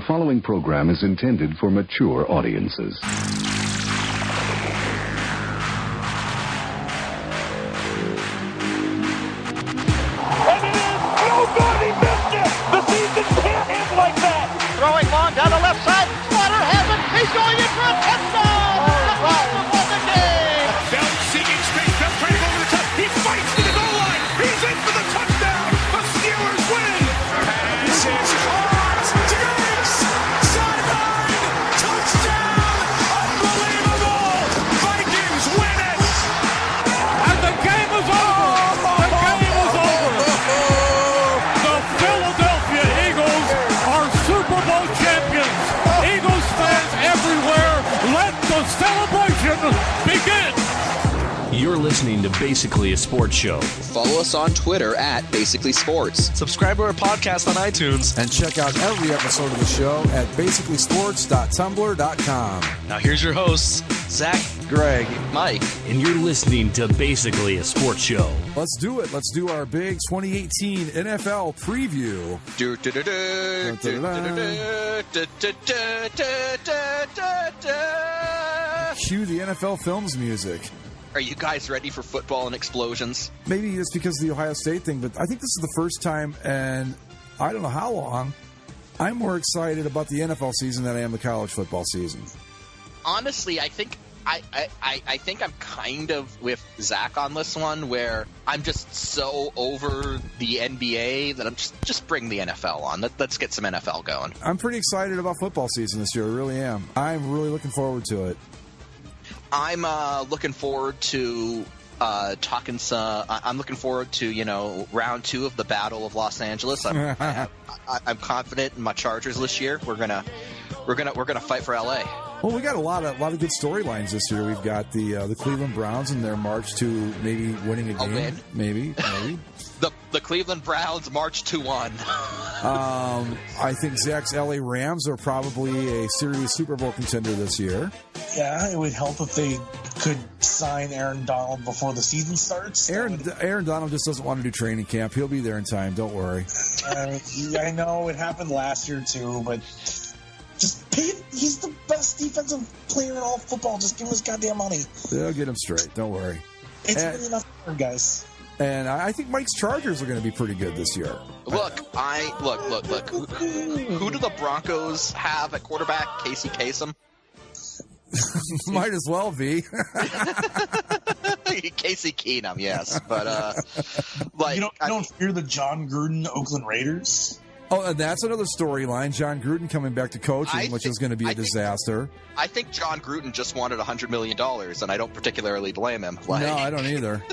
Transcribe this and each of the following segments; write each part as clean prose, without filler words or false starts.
The following program is intended for mature audiences. Throwing long down the left side. Slaughter has it. He's going in for a touchdown. The Falcons won the game. Bell seeking space. Bell trying to go over the top. He fights to the goal line. He's in for the touchdown. The Steelers win. Pass is caught. Diggs. Sideline. Touchdown. Unbelievable. Vikings win it. And the game is over. The game is over. The Philadelphia Eagles are Super Bowl champions. Eagles fans everywhere, let the celebration begin. You're listening to Basically a Sports Show. Follow us on Twitter at Basically Sports. Subscribe to our podcast on iTunes. And check out every episode of the show at basicallysports.tumblr.com. Now here's your hosts, Zach, Greg, Mike. and you're listening to Basically a Sports Show. Let's do it. Let's do our big 2018 NFL preview. Cue the NFL Films music. Are you guys ready for football and explosions? Maybe it's because of the Ohio State thing, but I think this is the first time, and I don't know how long, I'm more excited about the NFL season than I am the college football season. Honestly, I think I think I'm kind of with Zach on this one, where I'm just so over the NBA that I'm just bring the NFL on. Let's get some NFL going. I'm pretty excited about football season this year. I really am. I'm really looking forward to it. I'm looking forward to talking some. I'm looking forward to round 2 of the Battle of Los Angeles. I'm confident in my Chargers this year. We're gonna fight for LA. Well, we got a lot of good storylines this year. We've got the Cleveland Browns and their march to maybe winning a game. Win. Maybe. The Cleveland Browns march to 1. I think Zach's LA Rams are probably a serious Super Bowl contender this year. Yeah, it would help if they could sign Aaron Donald before the season starts. Aaron Donald just doesn't want to do training camp. He'll be there in time. Don't worry. I know it happened last year too, but just pay. He's the best defensive player in all of football. Just give him his goddamn money. They'll get him straight. Don't worry. It's really not fair, guys. And I think Mike's Chargers are going to be pretty good this year. Look. Who do the Broncos have at quarterback? Casey Kasem? Might as well be. Casey Keenum, yes. But, you don't fear the John Gruden Oakland Raiders? Oh, and that's another storyline. John Gruden coming back to coaching, which is going to be a disaster. I think John Gruden just wanted $100 million, and I don't particularly blame him. No, I don't either.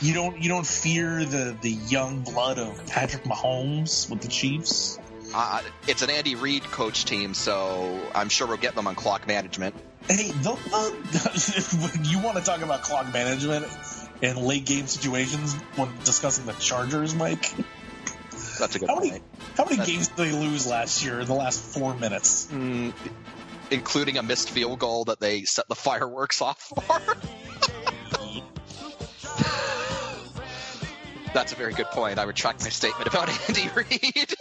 You don't fear the young blood of Patrick Mahomes with the Chiefs? It's an Andy Reid coach team, so I'm sure we'll get them on clock management. Hey, when you want to talk about clock management and late game situations when discussing the Chargers, Mike? That's a good point. How many games did they lose last year in the last 4 minutes? Including a missed field goal that they set the fireworks off for? That's a very good point. I retract my statement about Andy Reid.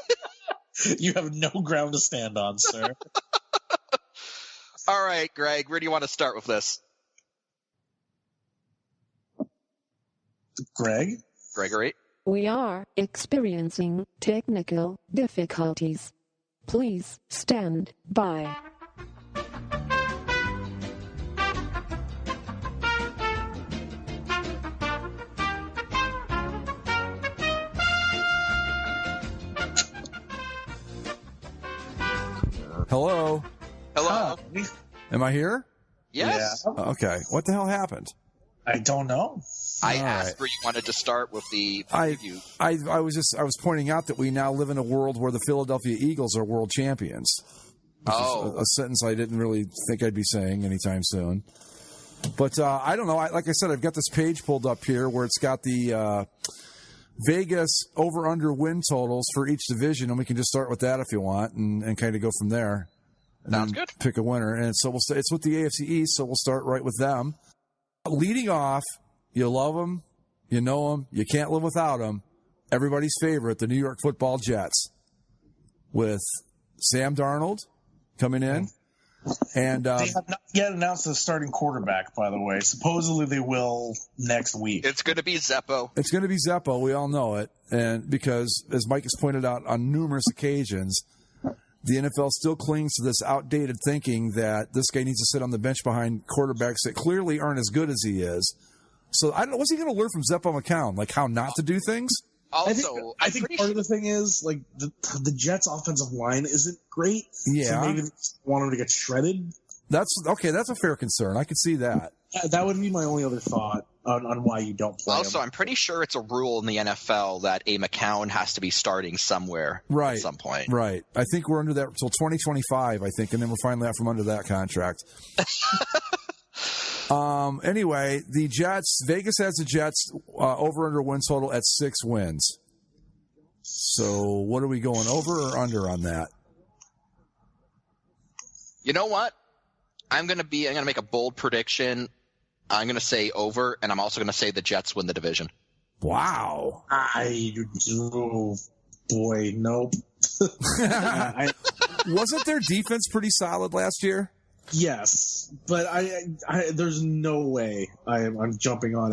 You have no ground to stand on, sir. All right, Greg, where do you want to start with this? Gregory? We are experiencing technical difficulties. Please stand by. Hello? Hello? Am I here? Yes. Yeah. Okay. What the hell happened? I don't know. I asked where you wanted to start with the preview. I was pointing out that we now live in a world where the Philadelphia Eagles are world champions. Which is a sentence I didn't really think I'd be saying anytime soon. But I don't know. Like I said, I've got this page pulled up here where it's got the Vegas over-under win totals for each division, and we can just start with that if you want and kind of go from there. Sounds good. Pick a winner. And so it's with the AFC East, so we'll start right with them. Leading off, you love them, you know them, you can't live without them. Everybody's favorite, the New York Football Jets, with Sam Darnold coming in. And they have not yet announced the starting quarterback, by the way. Supposedly they will next week. It's going to be Zeppo. It's going to be Zeppo. We all know it. And because, as Mike has pointed out on numerous occasions, the NFL still clings to this outdated thinking that this guy needs to sit on the bench behind quarterbacks that clearly aren't as good as he is. So I don't know, what's he going to learn from Zeppo McCown? Like how not to do things? Also, I think part of the thing is like the Jets' offensive line isn't great. Yeah. So maybe they just want him to get shredded. That's okay. That's a fair concern. I can see that. That would be my only other thought on why you don't play Also, him. I'm pretty sure it's a rule in the NFL that a McCown has to be starting somewhere at some point. Right. I think we're under that until 2025, I think, and then we're finally out from under that contract. Anyway, the Jets, Vegas has the Jets over-under win total at 6 wins. So what are we going, over or under on that? You know what? I'm going to make a bold prediction. I'm going to say over, and I'm also going to say the Jets win the division. Wow. Oh, boy, nope. Wasn't their defense pretty solid last year? Yes, but I there's no way I'm jumping on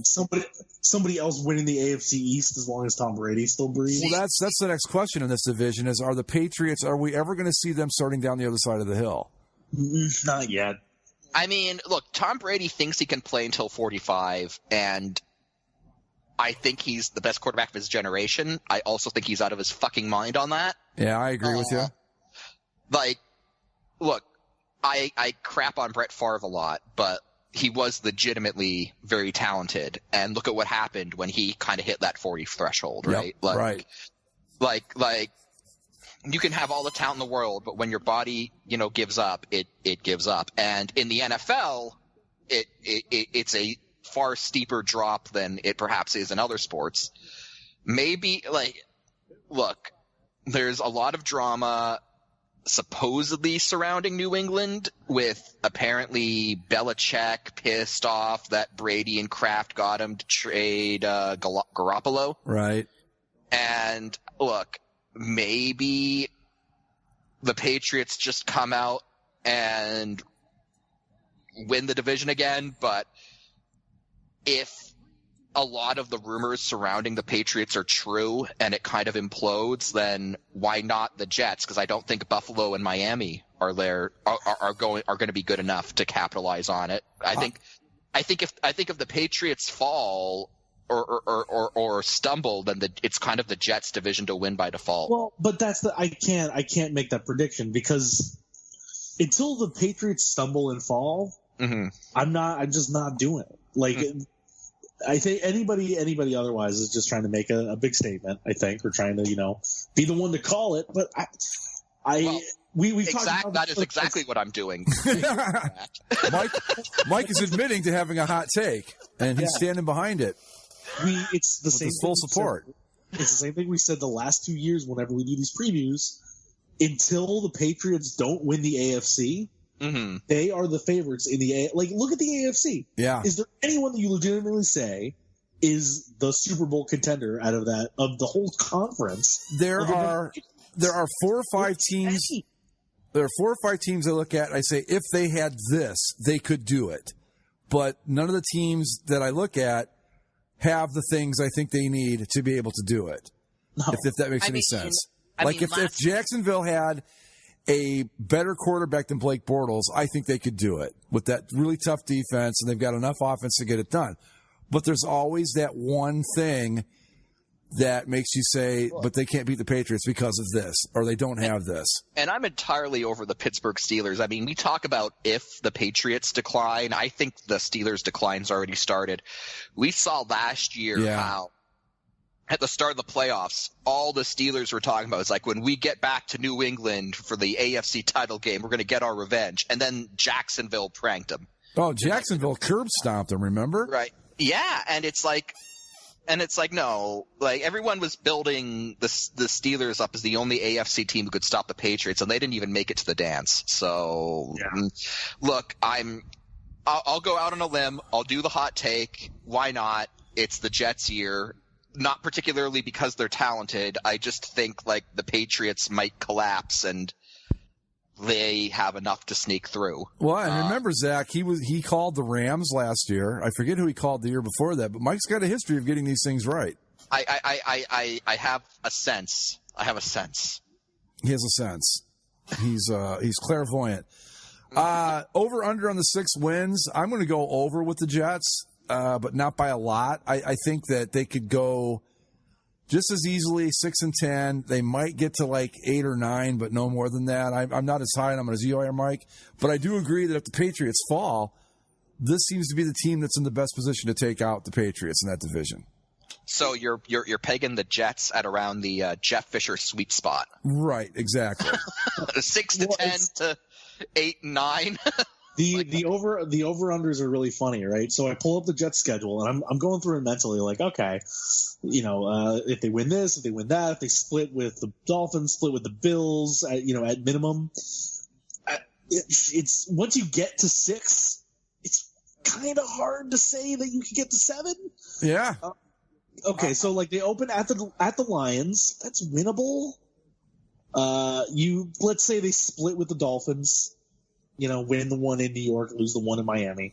somebody else winning the AFC East as long as Tom Brady still breathes. Well, that's the next question in this division is, are the Patriots, are we ever going to see them starting down the other side of the hill? Not yet. I mean, look, Tom Brady thinks he can play until 45, and I think he's the best quarterback of his generation. I also think he's out of his fucking mind on that. Yeah, I agree with you. Like, look, I crap on Brett Favre a lot, but he was legitimately very talented. And look at what happened when he kind of hit that 40 threshold, right? Yep, right. Like, you can have all the talent in the world, but when your body, gives up, it gives up. And in the NFL, it's a far steeper drop than it perhaps is in other sports. Maybe, look, there's a lot of drama supposedly surrounding New England, with apparently Belichick pissed off that Brady and Kraft got him to trade Garoppolo. Right. And look, maybe the Patriots just come out and win the division again, but if a lot of the rumors surrounding the Patriots are true and it kind of implodes, then why not the Jets? Because I don't think Buffalo and Miami are going to be good enough to capitalize on it. I think if the Patriots fall or stumble, then it's kind of the Jets' division to win by default. Well, but I can't make that prediction, because until the Patriots stumble and fall, I'm just not doing it. Like. I think anybody otherwise is just trying to make a big statement, I think, or trying to, be the one to call it. But we've talked about that is exactly what I'm doing. Mike is admitting to having a hot take, and he's standing behind it. It's the same full support. It's the same thing we said the last 2 years whenever we do these previews. Until the Patriots don't win the AFC, they are the favorites in the look at the AFC. Yeah. Is there anyone that you legitimately say is the Super Bowl contender out of the whole conference? There are 4 or 5 teams. There are 4 or 5 teams I look at. I say if they had this, they could do it. But none of the teams that I look at have the things I think they need to be able to do it. No. If that makes any sense. If Jacksonville had a better quarterback than Blake Bortles, I think they could do it with that really tough defense, and they've got enough offense to get it done. But there's always that one thing that makes you say, but they can't beat the Patriots because of this, or they don't have this. And I'm entirely over the Pittsburgh Steelers. I mean, we talk about if the Patriots decline. I think the Steelers' decline's already started. We saw last year how at the start of the playoffs, all the Steelers were talking about is like, when we get back to New England for the AFC title game, we're going to get our revenge. And then Jacksonville pranked them. Oh, Jacksonville curb stomped them, remember? Right. Yeah, and it's like no, like everyone was building the Steelers up as the only AFC team who could stop the Patriots, and they didn't even make it to the dance. So, look, I'll go out on a limb. I'll do the hot take. Why not? It's the Jets' year. not particularly because they're talented. I just think like the Patriots might collapse and they have enough to sneak through. Well, and remember, Zach, he called the Rams last year. I forget who he called the year before that, but Mike's got a history of getting these things right. I have a sense. I have a sense. He has a sense. He's clairvoyant. Over under on the 6 wins. I'm going to go over with the Jets, but not by a lot. I think that they could go just as easily 6-10. They might get to like 8 or 9, but no more than that. I'm not as high on them as you are, Mike. But I do agree that if the Patriots fall, this seems to be the team that's in the best position to take out the Patriots in that division. So you're pegging the Jets at around the Jeff Fisher sweet spot. Right, exactly. 6-10 to 8-9. The over-unders are really funny, right? So I pull up the Jets schedule, and I'm going through it mentally like, okay, if they win this, if they win that, if they split with the Dolphins, split with the Bills, at minimum. It's once you get to 6, it's kind of hard to say that you can get to 7. Yeah. Okay, so like they open at the Lions, that's winnable. Let's say they split with the Dolphins. Win the one in New York, lose the one in Miami.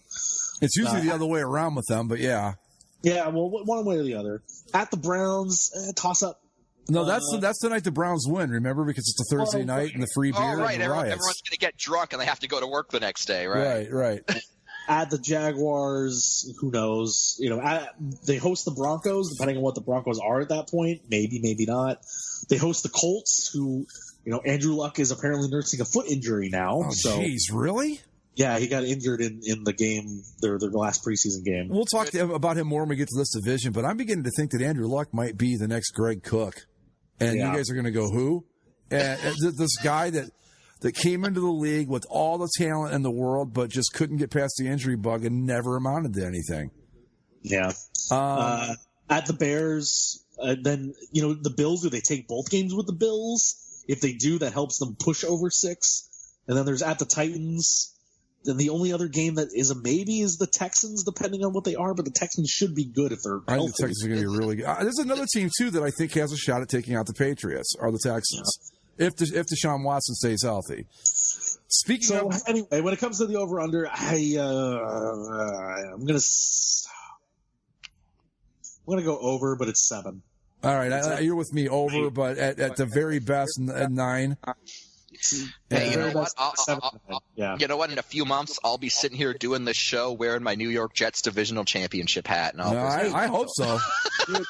It's usually the other way around with them, but yeah. Yeah, well, one way or the other. At the Browns, toss up. No, that's the night the Browns win, remember? Because it's a Thursday night and the free beer and the riots. Everyone's going to get drunk and they have to go to work the next day, right? Right. At the Jaguars, who knows? They host the Broncos, depending on what the Broncos are at that point. Maybe, maybe not. They host the Colts, who, Andrew Luck is apparently nursing a foot injury now. Oh, jeez, really? Yeah, he got injured in the game, their last preseason game. We'll talk about him more when we get to this division, but I'm beginning to think that Andrew Luck might be the next Greg Cook. And you guys are going to go, who? And this guy that came into the league with all the talent in the world, but just couldn't get past the injury bug and never amounted to anything. Yeah. At the Bears, then, the Bills, do they take both games with the Bills? If they do, that helps them push over 6. And then there's at the Titans. Then the only other game that is a maybe is the Texans, depending on what they are, but the Texans should be good if they're healthy. I think the Texans are going to be really good. There's another team, too, that I think has a shot at taking out the Patriots, are the Texans, if Deshaun Watson stays healthy. Anyway, when it comes to the over-under, I'm going to go over, but it's 7. All right, you're with me over, but at the very best, at 9. Hey, you know what? You know what? In a few months, I'll be sitting here doing this show wearing my New York Jets divisional championship hat. I hope so. Dude,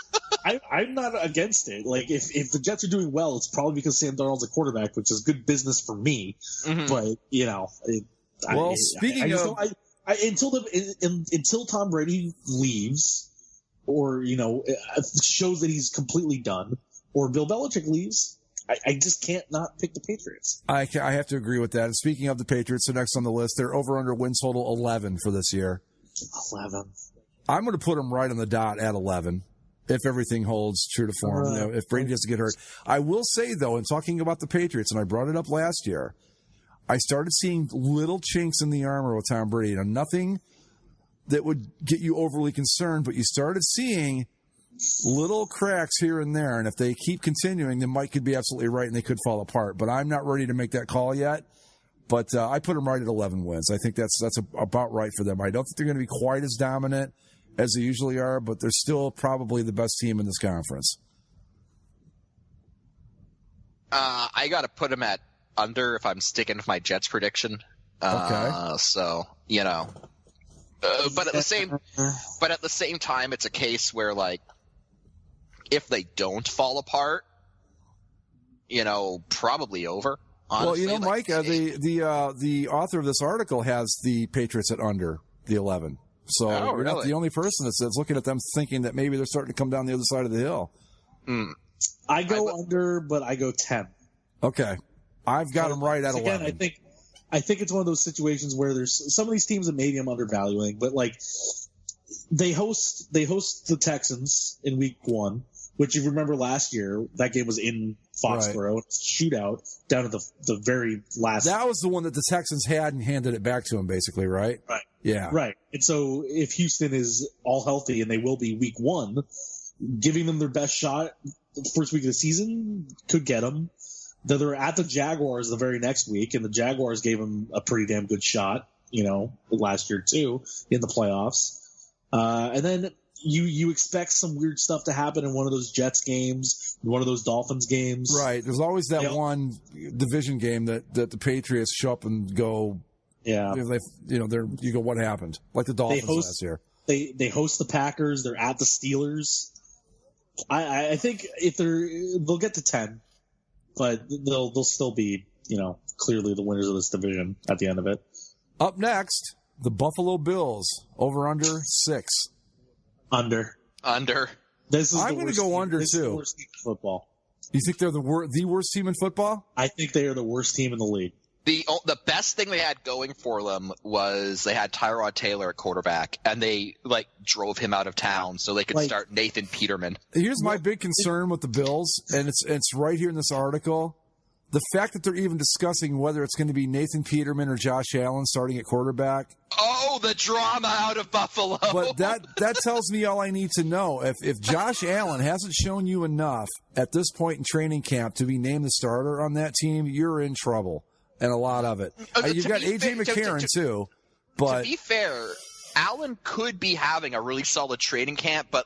I'm not against it. Like, if the Jets are doing well, it's probably because Sam Darnold's a quarterback, which is good business for me. Mm-hmm. But until Tom Brady leaves, or shows that he's completely done, or Bill Belichick leaves, I just can't not pick the Patriots. I have to agree with that. And speaking of the Patriots, so next on the list, they're over-under win total 11 for this year. 11. I'm going to put them right on the dot at 11 if everything holds true to form. If Brady doesn't get hurt. I will say, though, in talking about the Patriots, and I brought it up last year, I started seeing little chinks in the armor with Tom Brady. Nothing that would get you overly concerned, but you started seeing little cracks here and there, and if they keep continuing, then Mike could be absolutely right, and they could fall apart. But I'm not ready to make that call yet. But I put them right at 11 wins. I think that's about right for them. I don't think they're going to be quite as dominant as they usually are, but they're still probably the best team in this conference. I got to put them at under if I'm sticking with my Jets prediction. Okay. So but at the same time, it's a case where like, if they don't fall apart, probably over. Honestly. Well, Mike, the author of this article has the Patriots at under the 11. So you're not the only person that's looking at them thinking that maybe they're starting to come down the other side of the hill. I go under, but I go 10. Okay. I've got them right at 11. Again, I think it's one of those situations where there's some of these teams that maybe I'm undervaluing, but like they host the Texans in week 1, which you remember last year, that game was in Foxborough, right. Shootout down at the very last. That was the one that the Texans had and handed it back to them, basically, right? Right. Yeah. Right. And so if Houston is all healthy, and they will be week 1, giving them their best shot the first week of the season could get them. They're at the Jaguars the very next week, and the Jaguars gave them a pretty damn good shot, last year too in the playoffs. And then you expect some weird stuff to happen in one of those Jets games, in one of those Dolphins games. Right. There's always that one division game that the Patriots show up and go. Yeah. You go, what happened? Like the Dolphins last year. They host the Packers. They're at the Steelers. I think they'll get to 10, but they'll still be, clearly the winners of this division at the end of it. Up next, the Buffalo Bills, over under 6. Under. I'm going to go under, too. This is the worst team in football. You think they're the worst team in football? I think they are the worst team in the league. The best thing they had going for them was they had Tyrod Taylor at quarterback, and they drove him out of town so they could start Nathan Peterman. Here's my big concern with the Bills, and it's right here in this article. The fact that they're even discussing whether it's going to be Nathan Peterman or Josh Allen starting at quarterback. Oh, the drama out of Buffalo. But that tells me all I need to know. If Josh Allen hasn't shown you enough at this point in training camp to be named the starter on that team, you're in trouble. And a lot of it. You've got A.J. McCarron, too. But to be fair, Allen could be having a really solid training camp, but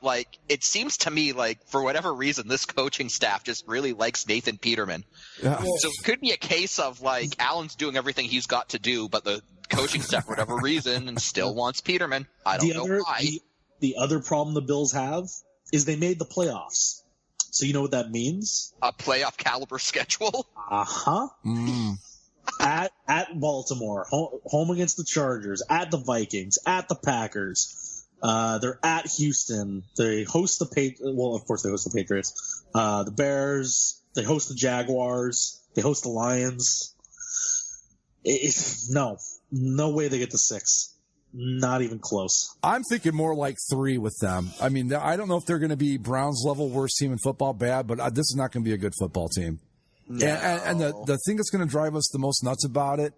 it seems to me for whatever reason, this coaching staff just really likes Nathan Peterman. Yeah. So it could be a case of Allen's doing everything he's got to do, but the coaching staff, for whatever reason, and still wants Peterman. I don't know why. The other problem the Bills have is they made the playoffs. So you know what that means? A playoff caliber schedule. Uh-huh. At Baltimore, home against the Chargers, at the Vikings, at the Packers. They're at Houston. They host the of course they host the Patriots. The Bears. They host the Jaguars. They host the Lions. No way they get to 6. Not even close. I'm thinking more like 3 with them. I mean, I don't know if they're going to be Browns level worst team in football bad, but this is not going to be a good football team. No. And the thing that's going to drive us the most nuts about it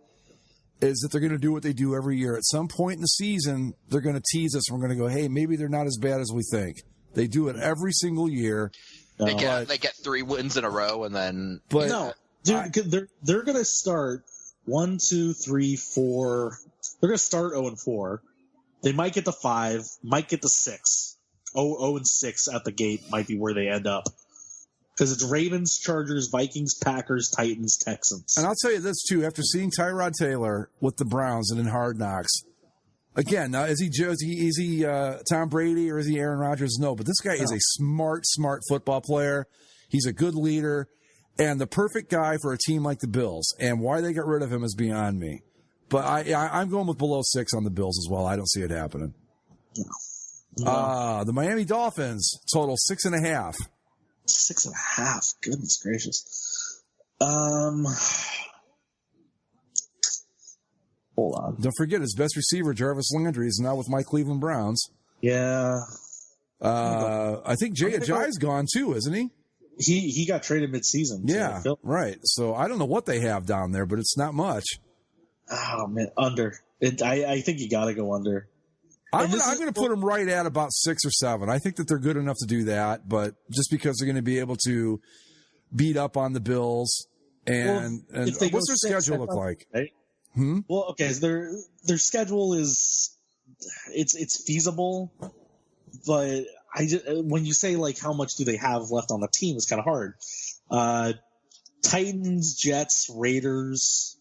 is that they're going to do what they do every year. At some point in the season, they're going to tease us, and we're going to go, hey, maybe they're not as bad as we think. They do it every single year. They get 3 wins in a row, and then... But no, dude, they're going to start 1, 2, 3, 4... They're going to start 0-4. They might get to 5, might get to 6. 0-6 at the gate might be where they end up. Because it's Ravens, Chargers, Vikings, Packers, Titans, Texans. And I'll tell you this, too. After seeing Tyrod Taylor with the Browns and in Hard Knocks, again, is he Tom Brady or is he Aaron Rodgers? No, but this guy is a smart football player. He's a good leader and the perfect guy for a team like the Bills. And why they got rid of him is beyond me. But I'm going with below 6 on the Bills as well. I don't see it happening. No. The Miami Dolphins total 6.5. 6.5. Goodness gracious. Hold on. Don't forget his best receiver, Jarvis Landry, is now with my Cleveland Browns. Yeah. I think Jay Ajayi's gone too, isn't he? He got traded midseason. Yeah, right. So I don't know what they have down there, but it's not much. Oh man, under. I think you got to go under. I'm going to put them right at about 6 or 7. I think that they're good enough to do that, but just because they're going to be able to beat up on the Bills and what's their schedule look like? Right? Well, okay, so their schedule is it's feasible, but when you say how much do they have left on the team, it's kind of hard. Titans, Jets, Raiders,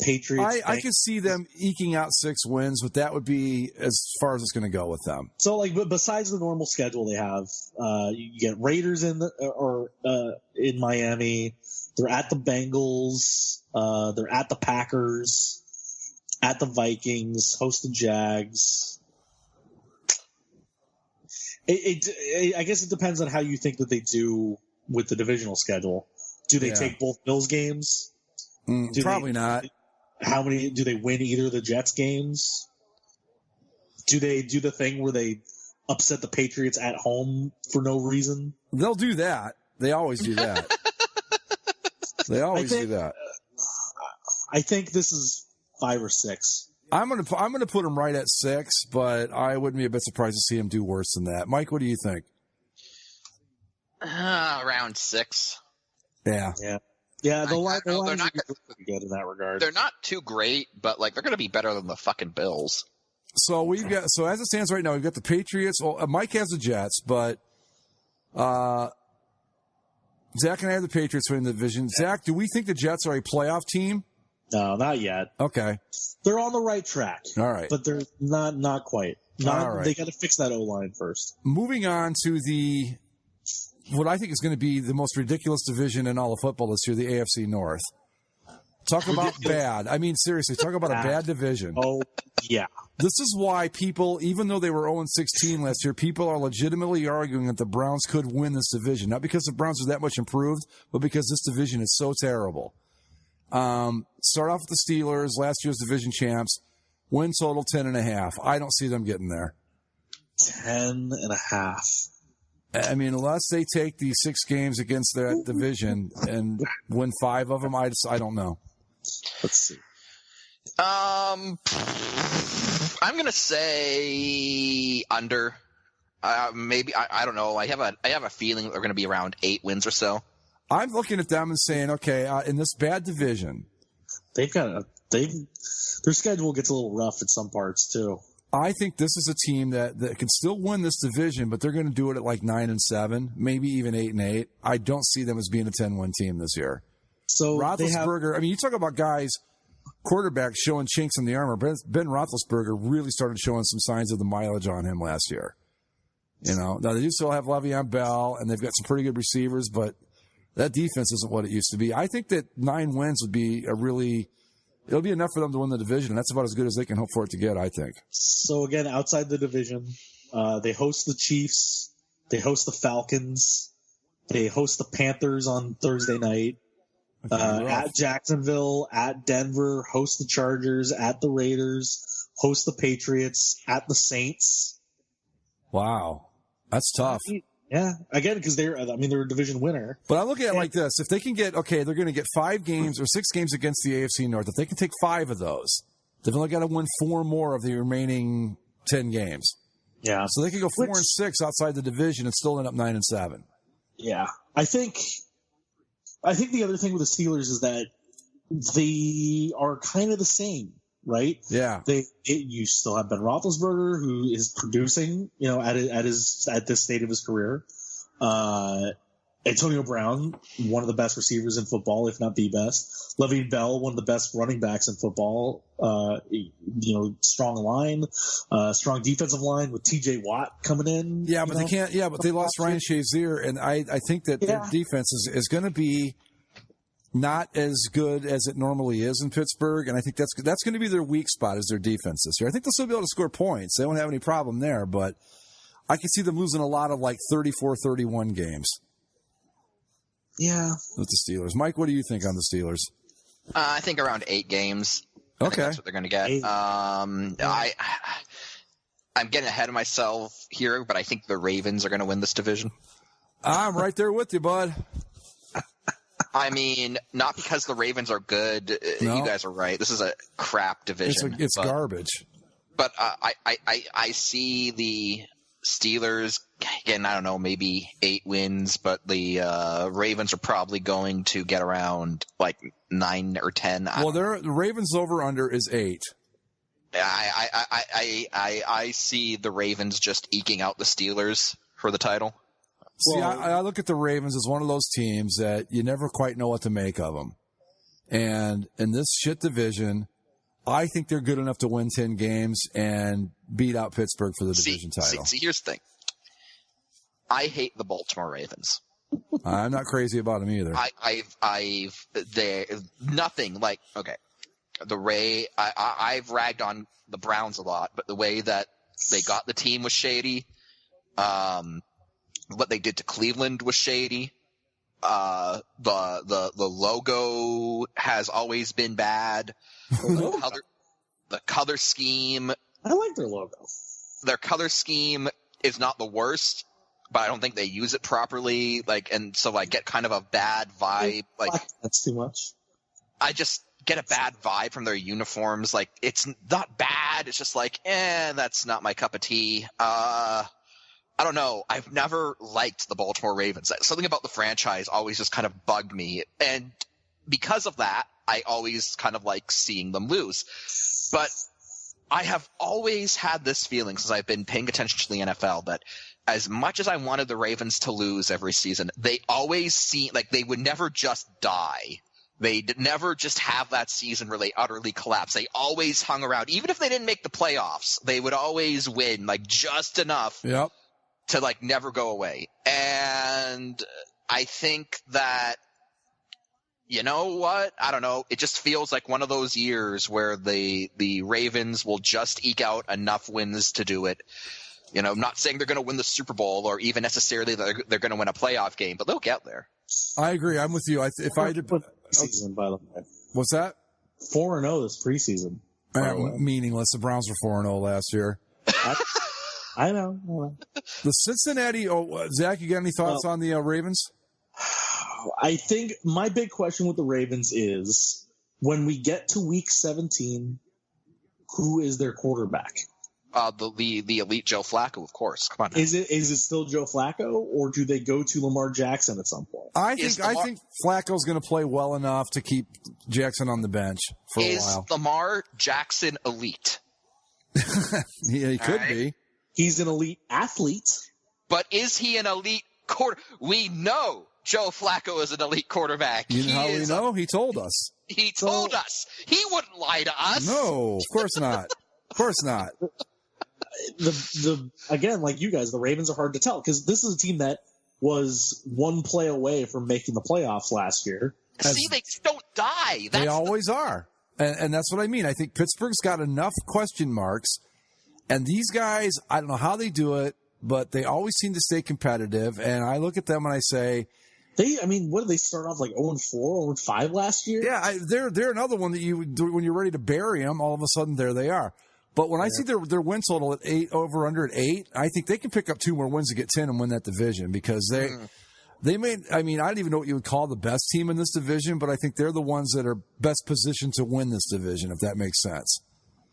Patriots. I could see them eking out 6 wins, but that would be as far as it's going to go with them. So, but besides the normal schedule they have, you get Raiders in Miami. They're at the Bengals. They're at the Packers. At the Vikings. Host the Jags. I guess it depends on how you think that they do with the divisional schedule. Do they take both Bills games? Probably not. How many do they win either of the Jets games? Do they do the thing where they upset the Patriots at home for no reason? They'll do that. They always do that. They always do that. I think this is 5 or 6. I'm gonna put them right at 6, but I wouldn't be a bit surprised to see them do worse than that. Mike, what do you think? round 6. Yeah. The Lions they're are not pretty good in that regard. They're not too great, but like they're going to be better than the fucking Bills. So as it stands right now, we've got the Patriots. Well, Mike has the Jets, but Zach and I have the Patriots winning the division. Zach, do we think the Jets are a playoff team? No, not yet. Okay. They're on the right track. All right. But they're not quite. All right. They got to fix that O-line first. Moving on to what I think is going to be the most ridiculous division in all of football this year, the AFC North. Talk about bad. I mean, seriously, talk about a bad division. Oh, yeah. This is why people, even though they were 0-16 last year, people are legitimately arguing that the Browns could win this division. Not because the Browns are that much improved, but because this division is so terrible. Start off with the Steelers, last year's division champs. Win total 10.5. I don't see them getting there. 10.5. I mean, unless they take these 6 games against that division and win 5 of them, I don't know. Let's see. I'm gonna say under. Maybe I don't know. I have a feeling they're gonna be around 8 wins or so. I'm looking at them and saying, okay, in this bad division, their schedule gets a little rough in some parts too. I think this is a team that can still win this division, but they're going to do it at like 9-7, maybe even 8-8. I don't see them as being a 10-win team this year. So Roethlisberger, I mean, you talk about guys, quarterbacks showing chinks in the armor. Ben Roethlisberger really started showing some signs of the mileage on him last year. You know, now they do still have Le'Veon Bell, and they've got some pretty good receivers, but that defense isn't what it used to be. I think that 9 wins would be it'll be enough for them to win the division, and that's about as good as they can hope for it to get, I think. So, again, outside the division, they host the Chiefs, they host the Falcons, they host the Panthers on Thursday night, at Jacksonville, at Denver, host the Chargers, at the Raiders, host the Patriots, at the Saints. Wow. That's tough. Yeah, again, because they're a division winner. But I look at it like this. If they can get, they're going to get 5 games or 6 games against the AFC North. If they can take 5 of those, they've only got to win 4 more of the remaining 10 games. Yeah. So they could go 4-6 outside the division and still end up 9-7. Yeah. I think the other thing with the Steelers is that they are kind of the same, right? Yeah. You still have Ben Roethlisberger, who is producing, at this state of his career. Antonio Brown, one of the best receivers in football, if not the best. Le'Veon Bell, one of the best running backs in football. Strong line, strong defensive line with T.J. Watt coming in. Yeah, but they can't. Yeah, but they lost Ryan Shazier, and I think that their defense is going to be not as good as it normally is in Pittsburgh, and I think that's going to be their weak spot is their defense this year. I think they'll still be able to score points. They won't have any problem there, but I can see them losing a lot of like 34-31 games. Yeah. With the Steelers. Mike, what do you think on the Steelers? I think around 8 games. Okay. I think that's what they're going to get. I'm getting ahead of myself here, but I think the Ravens are going to win this division. I'm right there with you, bud. I mean, not because the Ravens are good. No. You guys are right. This is a crap division. It's garbage. But I see the Steelers, again, I don't know, maybe 8 wins, but the Ravens are probably going to get around like 9 or 10. Well, the Ravens over-under is 8. I see the Ravens just eking out the Steelers for the title. See, I look at the Ravens as one of those teams that you never quite know what to make of them. And in this shit division, I think they're good enough to win 10 games and beat out Pittsburgh for the division title. See, here's the thing. I hate the Baltimore Ravens. I'm not crazy about them either. I've ragged on the Browns a lot, but the way that they got the team was shady. What they did to Cleveland was shady. The logo has always been bad. The color scheme. I like their logo. Their color scheme is not the worst, but I don't think they use it properly. And so I get kind of a bad vibe. That's too much. I just get a bad vibe from their uniforms. It's not bad. It's just that's not my cup of tea. I don't know. I've never liked the Baltimore Ravens. Something about the franchise always just kind of bugged me. And because of that, I always kind of like seeing them lose. But I have always had this feeling since I've been paying attention to the NFL that as much as I wanted the Ravens to lose every season, they always seem like they would never just die. They'd never just have that season where they utterly collapse. They always hung around. Even if they didn't make the playoffs, they would always win like just enough to like never go away. And I think that, you know what? I don't know. It just feels like one of those years where the Ravens will just eke out enough wins to do it. You know, I'm not saying they're going to win the Super Bowl or even necessarily they're going to win a playoff game, but they'll get there. I agree. I'm with you. If I did preseason, by the way. What's that? 4-0 this preseason. Meaningless. The Browns were 4-0 last year. I know. The Cincinnati. Zach, you got any thoughts on the Ravens? I think my big question with the Ravens is when we get to week 17, who is their quarterback? The elite Joe Flacco, of course. Come on now. Is it still Joe Flacco, or do they go to Lamar Jackson at some point? I think Flacco's going to play well enough to keep Jackson on the bench for a while. Is Lamar Jackson elite? Yeah, he could be. He's an elite athlete. But is he an elite quarter? We know Joe Flacco is an elite quarterback. You know how we know? He told us. He told us. He wouldn't lie to us. No, of course not. Of course not. Again, like you guys, the Ravens are hard to tell because this is a team that was one play away from making the playoffs last year. See, they just don't die. They always are. And that's what I mean. I think Pittsburgh's got enough question marks. And these guys, I don't know how they do it, but they always seem to stay competitive. And I look at them and I say, what did they start off like 0-4, 0-5 last year? Yeah, they're another one that when you're ready to bury them, all of a sudden there they are. But when I see their win total at 8 over under at 8, I think they can pick up 2 more wins to get 10 and win that division because they may. I mean, I don't even know what you would call the best team in this division, but I think they're the ones that are best positioned to win this division, if that makes sense.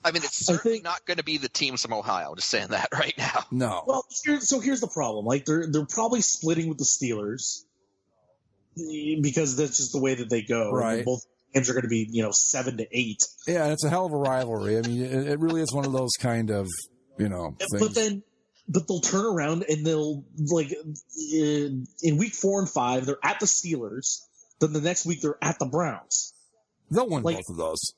I mean, it's certainly not going to be the teams from Ohio. Just saying that right now. No. Well, here's the problem. Like they're probably splitting with the Steelers because that's just the way that they go. Right. Both games are going to be 7-8. Yeah, and it's a hell of a rivalry. I mean, it really is one of those kind of things. But they'll turn around and they'll in week 4 and 5 they're at the Steelers. Then the next week they're at the Browns. They'll win both of those.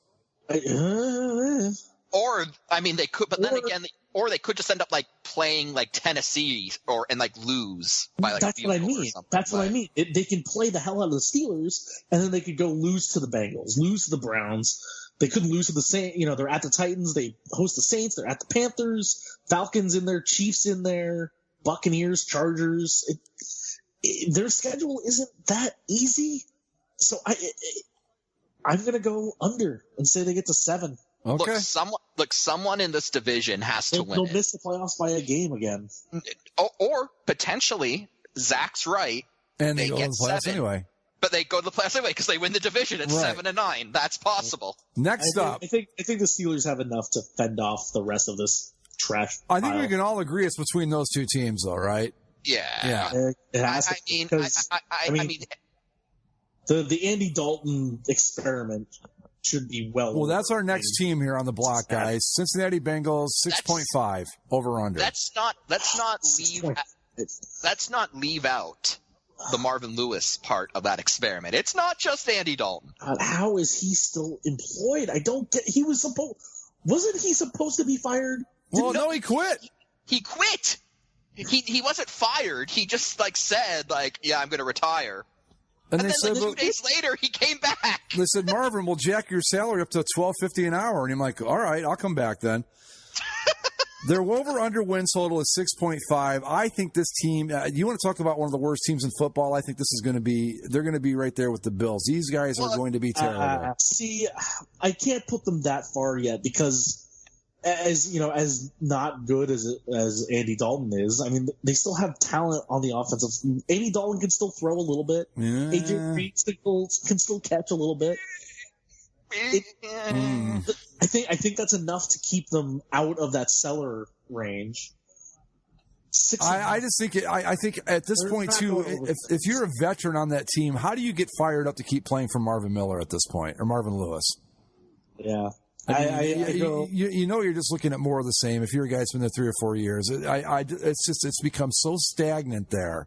Or I mean, they could, but then again, or they could just end up like playing like Tennessee and like lose by like. That's what I mean. That's what I mean. They can play the hell out of the Steelers, and then they could go lose to the Bengals, lose to the Browns. They could lose to the Saints. They're at the Titans. They host the Saints. They're at the Panthers. Falcons in there. Chiefs in there. Buccaneers. Chargers. Their schedule isn't that easy. So I'm going to go under and say they get to 7. Okay. Someone in this division has to win. They'll miss the playoffs by a game again. Or potentially, Zach's right. And they go to the playoffs 7. anyway. But they go to the playoffs anyway because they win the division at 7-9. That's possible. Next up, I think the Steelers have enough to fend off the rest of this trash. I think we can all agree it's between those two teams, though, right? Yeah. It has to. I mean, the Andy Dalton experiment should be well. That's our next team here on the block, guys. Cincinnati Bengals 6.5 over under. Let's not leave out the Marvin Lewis part of that experiment. It's not just Andy Dalton. How is he still employed? I don't get. Wasn't he supposed to be fired? No, he quit. He quit. He wasn't fired. He just said yeah, I'm going to retire. And then said, 2 days later, he came back. They said, Marvin, we'll jack your salary up to $12.50 an hour. And I'm like, all right, I'll come back then. Their over-under win total is 6.5. I think this team, you want to talk about one of the worst teams in football? I think this is going to be, they're going to be right there with the Bills. These guys are going to be terrible. See, I can't put them that far yet because as not good as Andy Dalton is, I mean, they still have talent on the offensive. Andy Dalton can still throw a little bit. Yeah. AJ Green can still catch a little bit. I think that's enough to keep them out of that cellar range. I just think I think at this point too, if you're a veteran on that team, how do you get fired up to keep playing for Marvin Miller at this point, or Marvin Lewis? Yeah. You know, you're just looking at more of the same. If you're a guy that's been there 3 or 4 years, it's become so stagnant there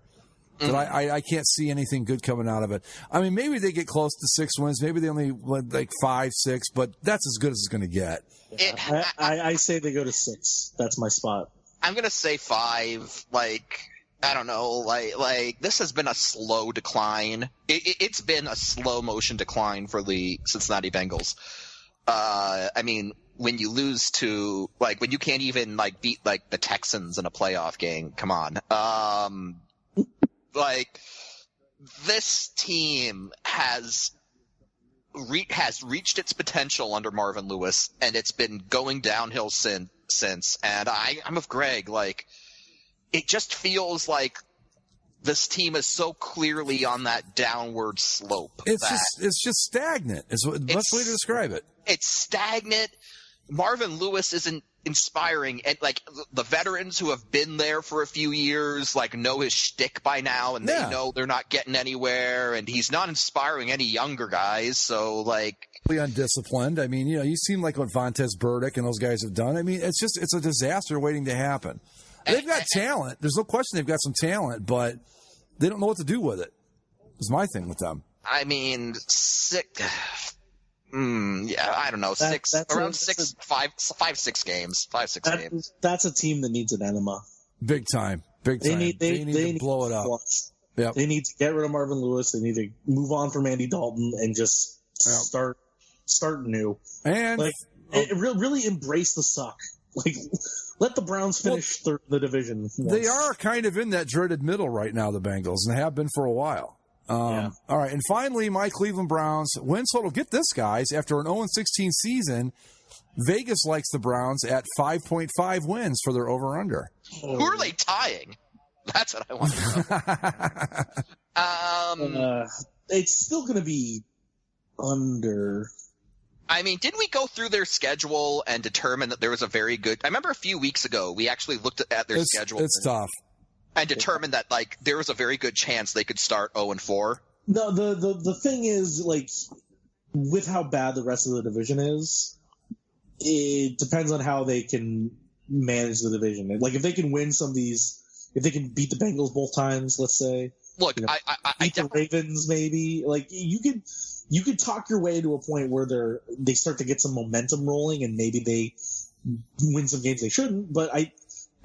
that I can't see anything good coming out of it. I mean, maybe they get close to 6 wins. Maybe they only win like 5, 6, but that's as good as it's going to get. Yeah. I say they go to 6. That's my spot. I'm going to say 5. Like, I don't know. Like this has been a slow decline. It's been a slow motion decline for the Cincinnati Bengals. I mean, when you lose to, like, when you can't even, like, beat, like, the Texans in a playoff game, come on. Like, this team has reached its potential under Marvin Lewis, and it's been going downhill since. And I'm with Greg. Like, it just feels like this team is so clearly on that downward slope. It's just stagnant. Is the best way to describe it. It's stagnant. Marvin Lewis isn't inspiring, and like the veterans who have been there for a few years, like know his shtick by now, and they know they're not getting anywhere, and he's not inspiring any younger guys. So like, undisciplined. I mean, you seem like what Vontaze Burdick and those guys have done. I mean, it's a disaster waiting to happen. They've got talent. There's no question they've got some talent, but they don't know what to do with it. Is my thing with them. I mean, yeah, I don't know. 6 games. 5-6 games. That's a team that needs an enema. Big time. They need to blow it up. Yep. They need to get rid of Marvin Lewis. They need to move on from Andy Dalton and just start new. And really embrace the suck. Like, let the Browns finish the division. They are kind of in that dreaded middle right now, the Bengals, and have been for a while. All right, and finally, my Cleveland Browns win total. Get this, guys. After an 0-16 season, Vegas likes the Browns at 5.5 wins for their over-under. Who are they tying? That's what I want to know. It's still going to be under. I mean, didn't we go through their schedule and determine that there was a very good – I remember a few weeks ago we actually looked at their schedule. It's tough. And determined that, like, there was a very good chance they could start 0-4. No, the thing is, like, with how bad the rest of the division is, it depends on how they can manage the division. Like, if they can win some of these, if they can beat the Bengals both times, let's say. Look, beat the Ravens, maybe. Like, you could talk your way to a point where they start to get some momentum rolling, and maybe they win some games they shouldn't. But I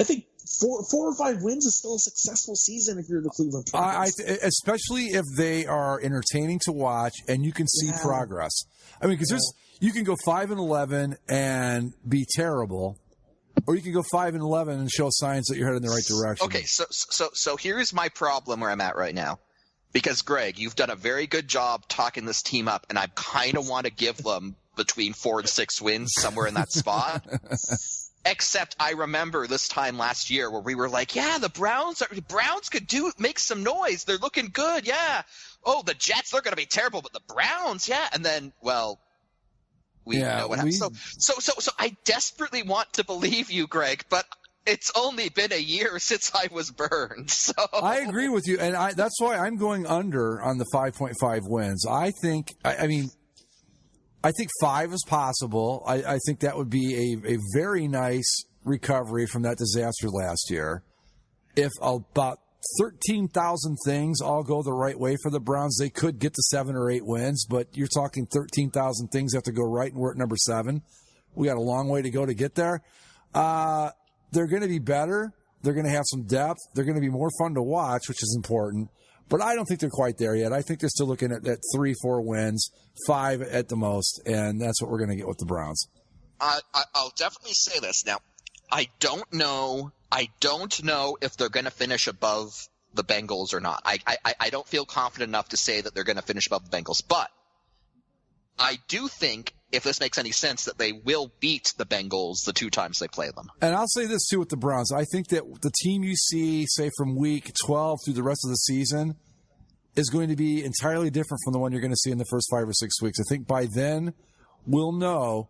think 4 or 5 wins is still a successful season if you're the Cleveland Browns. Especially if they are entertaining to watch and you can see progress. I mean, because you can go 5-11 and be terrible, or you can go 5-11 and show signs that you're heading in the right direction. Okay, so here's my problem where I'm at right now. Because, Greg, you've done a very good job talking this team up, and I kind of want to give them between 4 and 6 wins, somewhere in that spot. Except I remember this time last year where we were like, yeah, the Browns could make some noise. They're looking good. Yeah. Oh, the Jets, they're going to be terrible, but the Browns, yeah. And then, well, we know what happened. So I desperately want to believe you, Greg, but it's only been a year since I was burned. So I agree with you, and that's why I'm going under on the 5.5 wins. I think 5 is possible. I think that would be a very nice recovery from that disaster last year. If about 13,000 things all go the right way for the Browns, they could get to 7 or 8 wins, but you're talking 13,000 things have to go right, and we're at number 7. We got a long way to go to get there. They're going to be better. They're going to have some depth. They're going to be more fun to watch, which is important. But I don't think they're quite there yet. I think they're still looking at 3-4 wins, 5 at the most, and that's what we're going to get with the Browns. I'll definitely say this. Now, I don't know if they're going to finish above the Bengals or not. I don't feel confident enough to say that they're going to finish above the Bengals. But I do think, if this makes any sense, that they will beat the Bengals the 2 times they play them. And I'll say this, too, with the Browns. I think that the team you see, say, from week 12 through the rest of the season is going to be entirely different from the one you're going to see in the first 5 or 6 weeks. I think by then we'll know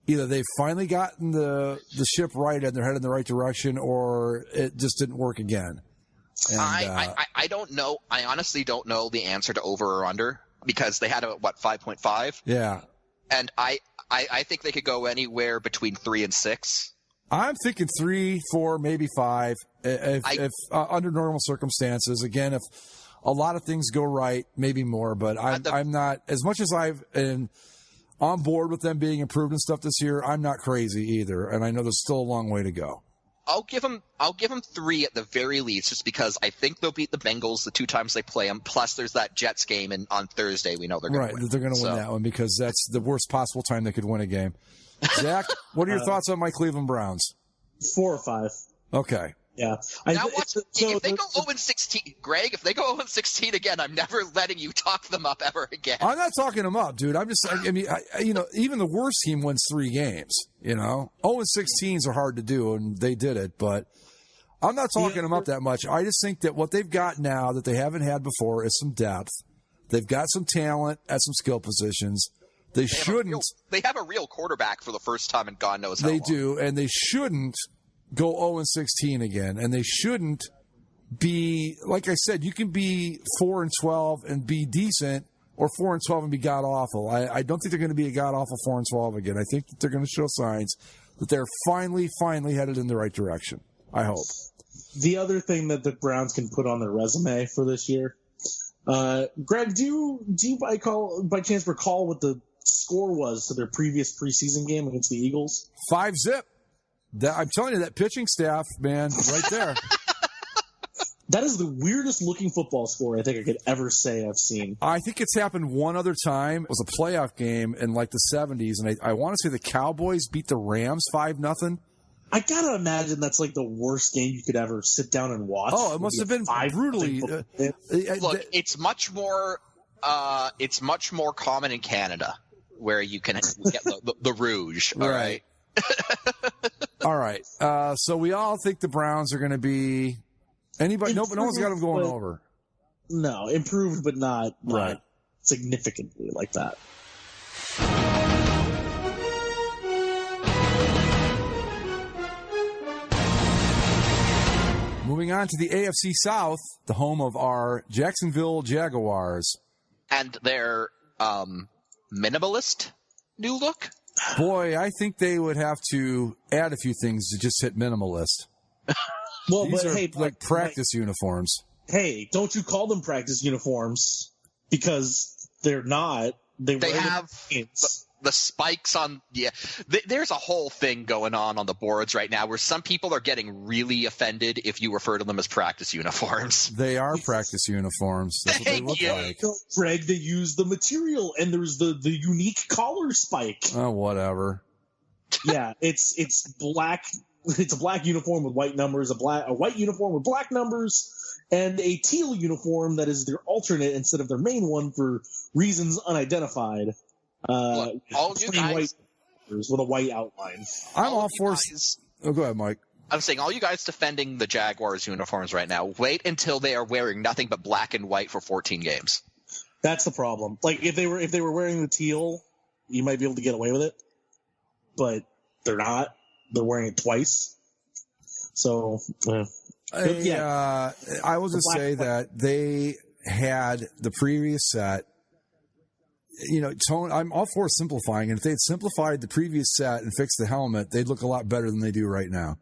either they've finally gotten the ship right and they're headed in the right direction, or it just didn't work again. And, I don't know. I honestly don't know the answer to over or under because they had a 5.5. Yeah. And I think they could go anywhere between 3 and 6. I'm thinking 3, 4, maybe 5. If under normal circumstances. Again, if a lot of things go right, maybe more. But I'm not, as much as I've been on board with them being improved and stuff this year, I'm not crazy either. And I know there's still a long way to go. I'll give them 3 at the very least, just because I think they'll beat the Bengals the 2 times they play them. Plus, there's that Jets game on Thursday. We know they're going to win. Right, they're going to win that one because that's the worst possible time they could win a game. Zach, what are your thoughts on my Cleveland Browns? 4 or 5. Okay. Yeah. If they go 0-16, Greg, if they go 0-16 again, I'm never letting you talk them up ever again. I'm not talking them up, dude. I'm just, I mean, even the worst team wins 3 games, 0-16s are hard to do, and they did it, but I'm not talking them up that much. I just think that what they've got now that they haven't had before is some depth. They've got some talent at some skill positions. They have a real quarterback for the first time in God knows how long. They do, and they shouldn't go 0-16 again, and they shouldn't be, like I said, you can be 4-12 and be decent, or 4-12 and be god-awful. I don't think they're going to be a god-awful 4-12 again. I think that they're going to show signs that they're finally headed in the right direction. I hope. The other thing that the Browns can put on their resume for this year, Greg, do you by chance recall what the score was to their previous preseason game against the Eagles? 5-0. I'm telling you, that pitching staff, man, right there. That is the weirdest looking football score I think I could ever say I've seen. I think it's happened one other time. It was a playoff game in like the 70s, and I want to say the Cowboys beat the Rams 5-0. I gotta imagine that's like the worst game you could ever sit down and watch. Oh, it must have been brutally. Look, it's much more common in Canada where you can get the Rouge. All right. All right. So we all think the Browns are going to be anybody. No one's got them going over. No, improved, but not significantly like that. Moving on to the AFC South, the home of our Jacksonville Jaguars. And their minimalist new look? Boy, I think they would have to add a few things to just hit minimalist. Well, These but are hey, like practice uniforms. Hey, don't you call them practice uniforms because they're not. They have the spikes on. Yeah, there's a whole thing going on the boards right now where some people are getting really offended if you refer to them as practice uniforms. They are practice uniforms. That's what they look like. Greg, they use the material, and there's the unique collar spike. Oh, whatever. Yeah, it's black. It's a black uniform with white numbers, a white uniform with black numbers, and a teal uniform that is their alternate instead of their main one for reasons unidentified. Look, all you guys white with a white outline. I'm all for. Oh, go ahead, Mike. I'm saying all you guys defending the Jaguars uniforms right now, wait until they are wearing nothing but black and white for 14 games. That's the problem. Like if they were wearing the teal, you might be able to get away with it, but they're not. They're wearing it twice. So, I will just say that they had the previous set. Tone, I'm all for simplifying. And if they'd simplified the previous set and fixed the helmet, they'd look a lot better than they do right now.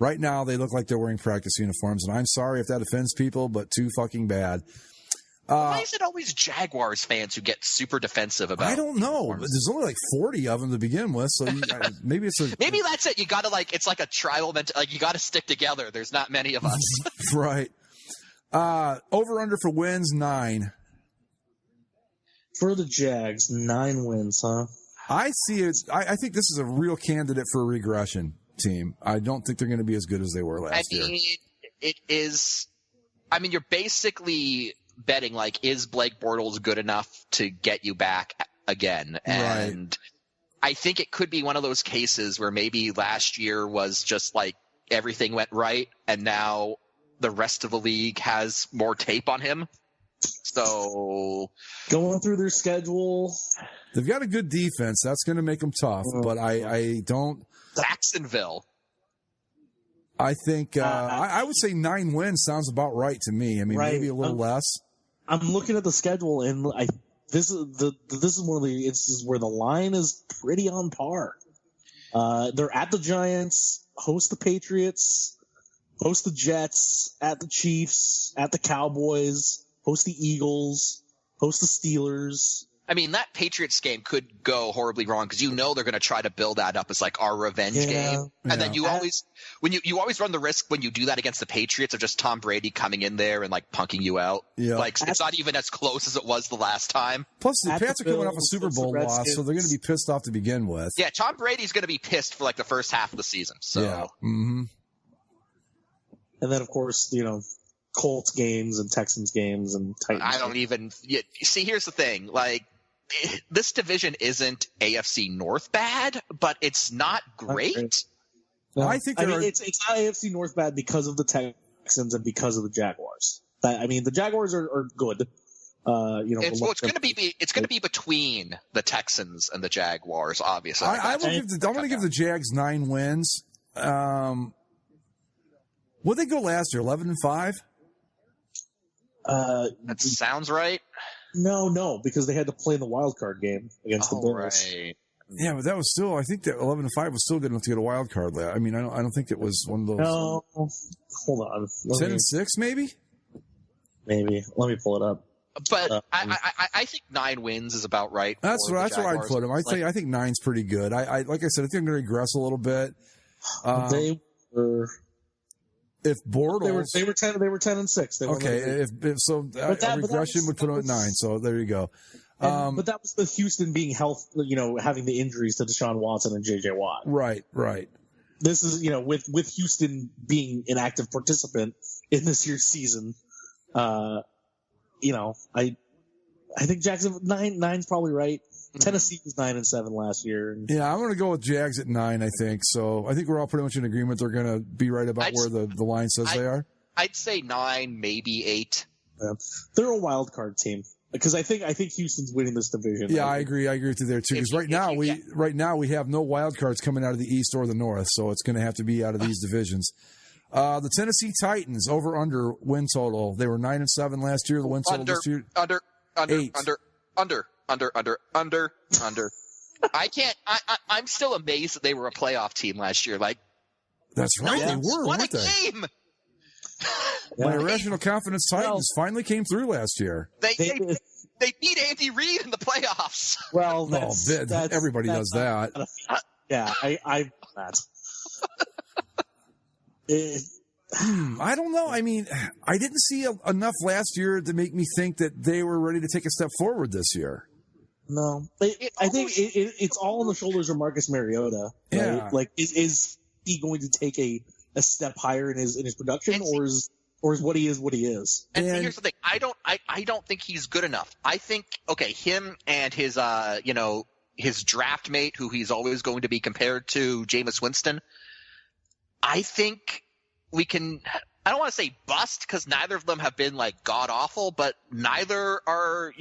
Right now, they look like they're wearing practice uniforms. And I'm sorry if that offends people, but too fucking bad. Why is it always Jaguars fans who get super defensive about it? I don't know. Uniforms? There's only like 40 of them to begin with, so maybe it's maybe that's it. You got to it's like a tribal you got to stick together. There's not many of us. Right. Over under for wins 9. For the Jags, 9 wins, huh? I see it. I think this is a real candidate for a regression team. I don't think they're going to be as good as they were last year. It is. I mean, you're basically betting is Blake Bortles good enough to get you back again? And I think it could be one of those cases where maybe last year was just everything went right, and now the rest of the league has more tape on him. So going through their schedule, They've got a good defense. That's going to make them tough, but I don't. Jacksonville. I think I would say 9 wins sounds about right to me. I mean, maybe a little less. I'm looking at the schedule, and this is one of the instances where the line is pretty on par. They're at the Giants, host the Patriots, host the Jets, at the Chiefs, at the Cowboys, host the Eagles, host the Steelers. I mean, that Patriots game could go horribly wrong because they're going to try to build that up as like our revenge game, and then you always run the risk when you do that against the Patriots of just Tom Brady coming in there and like punking you out. Yeah. Like it's not even as close as it was the last time. Plus, the Pats are coming off a Super Bowl loss, so they're going to be pissed off to begin with. Yeah, Tom Brady's going to be pissed for like the first half of the season. So, and then of course Colts games and Texans games and Titans. I don't even see. Here's the thing, like. This division isn't AFC North bad, but it's not great. No, I think it's not AFC North bad because of the Texans and because of the Jaguars. The Jaguars are good. It's going to be between the Texans and the Jaguars, obviously. I'm going to give the Jags 9 wins. What did they go last year? 11-5. That sounds right. No, because they had to play in the wild card game against the Bills. Right. Yeah, but that was still. I think that 11-5 was still good enough to get a wild card. I mean, I don't think it was one of those. No, hold on. 10-6, maybe. Maybe. Let me pull it up. But I think 9 wins is about right. That's where I'd put them. I think 9's pretty good. I like I said, I think I'm going to regress a little bit. They were. If Bortles, they were 10-6. Okay, regression would put them at 9. So there you go. But that was with Houston being having the injuries to Deshaun Watson and J.J. Watt. Right. This is with Houston being an active participant in this year's season. I think Jacksonville 9's probably right. Tennessee was 9-7 last year. Yeah, I'm going to go with Jags at 9. I think so. I think we're all pretty much in agreement. They're going to be right about where the line says they are. I'd say 9, maybe 8. Yeah. They're a wild card team because I think Houston's winning this division. Yeah, I agree with you there too. Because right now we have no wild cards coming out of the East or the North, so it's going to have to be out of these divisions. The Tennessee Titans over/under win total. They were 9-7 last year. The win total this year under. 8. Under. I'm still amazed that they were a playoff team last year. Like, that's right, they were. What a they? game! My irrational confidence Titans finally came through last year. They beat Andy Reid in the playoffs. Well, everybody does that. Yeah, I I don't know. I mean, I didn't see enough last year to make me think that they were ready to take a step forward this year. No, I think it's all on the shoulders of Marcus Mariota. Right? Yeah, like is he going to take a step higher in his production, or is what he is? And here's the thing: I don't think he's good enough. I think him and his his draft mate, who he's always going to be compared to, Jameis Winston. I think we can. I don't want to say bust because neither of them have been like god awful, but neither are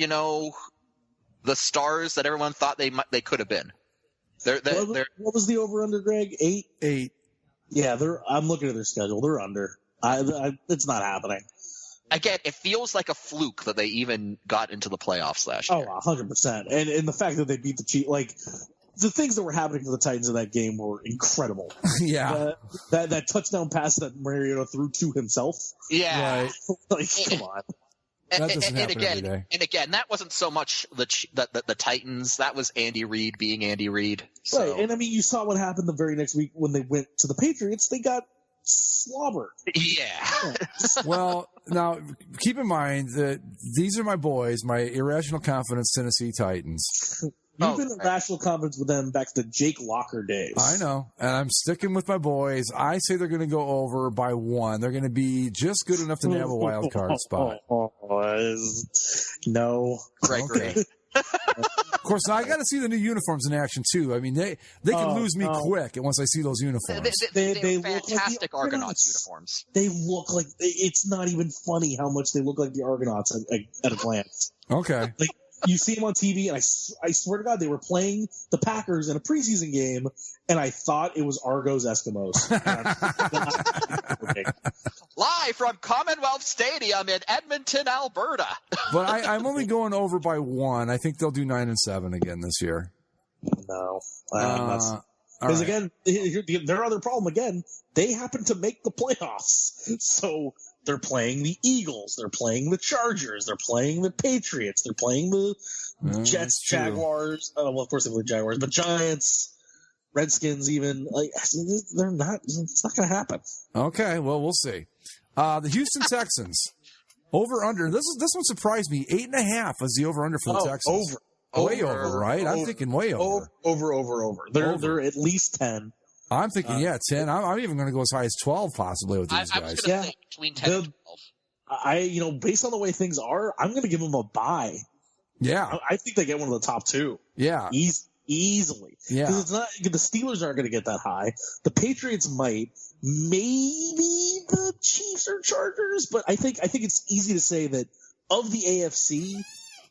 the stars that everyone thought they could have been. What was the over under, Greg? 8? 8. Yeah, I'm looking at their schedule. They're under. It's not happening. Again, it feels like a fluke that they even got into the playoffs last year. Oh, 100%. And the fact that they beat the Chiefs, like the things that were happening to the Titans in that game were incredible. Yeah, that touchdown pass that Mariota threw to himself. Yeah, right. Like come on. That doesn't happen every day. And again, that wasn't so much the Titans. That was Andy Reid being Andy Reid. So. Right, and I mean, you saw what happened the very next week when they went to the Patriots. They got slobbered. Yeah. Well, now keep in mind that these are my boys, my irrational confidence Tennessee Titans. You've been in irrational confidence with them back to the Jake Locker days. I know, and I'm sticking with my boys. I say they're going to go over by 1. They're going to be just good enough to have a wild card spot. No. Gregory. Okay. Of course, now I got to see the new uniforms in action too. I mean, they can lose me quick once I see those uniforms. They look fantastic like Argonauts uniforms. They look like it's not even funny how much they look like the Argonauts at a glance. Okay. you see them on TV, and I swear to God, they were playing the Packers in a preseason game, and I thought it was Argos Eskimos. Live from Commonwealth Stadium in Edmonton, Alberta. But I'm only going over by 1. I think they'll do 9-7 again this year. No, because again, their other problem again, they happen to make the playoffs, so they're playing the Eagles, they're playing the Chargers, they're playing the Patriots, they're playing the Jets, Jaguars. Well, of course they play Jaguars, but Giants, Redskins, even like they're not. It's not going to happen. Okay, well we'll see. The Houston Texans over under. This one surprised me. 8.5 is the over under for the Texans. Way over, right? I'm thinking way over. Over. They're at least 10. I'm thinking 10. I'm even going to go as high as 12 possibly with these guys. I was going to say between 10 and 12. Based on the way things are, I'm going to give them a bye. Yeah, I think they get one of the top 2. Yeah, easily. Yeah, because it's not the Steelers aren't going to get that high. The Patriots might, maybe the Chiefs or Chargers, but I think it's easy to say that of the AFC,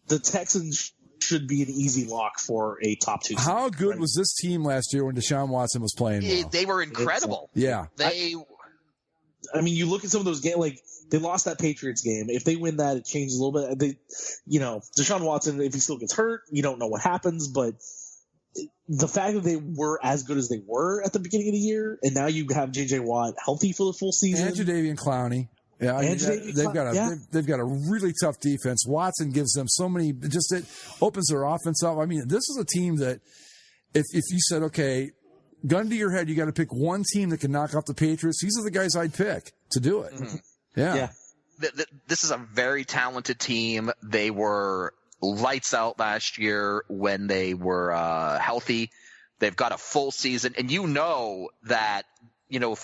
the Texans should be an easy lock for a top 2. How good was this team last year when Deshaun Watson was playing well? They were incredible. Yeah. I mean, you look at some of those games, like they lost that Patriots game. If they win that, it changes a little bit. Deshaun Watson, if he still gets hurt, you don't know what happens, but the fact that they were as good as they were at the beginning of the year, and now you have J.J. Watt healthy for the full season. And Jadeveon Clowney. Yeah, they've got a really tough defense. Watson gives them so many. It opens their offense up. I mean, this is a team that if you said, okay, gun to your head, you got to pick one team that can knock off the Patriots. These are the guys I'd pick to do it. Mm-hmm. Yeah. This is a very talented team. They were lights out last year when they were healthy. They've got a full season, and if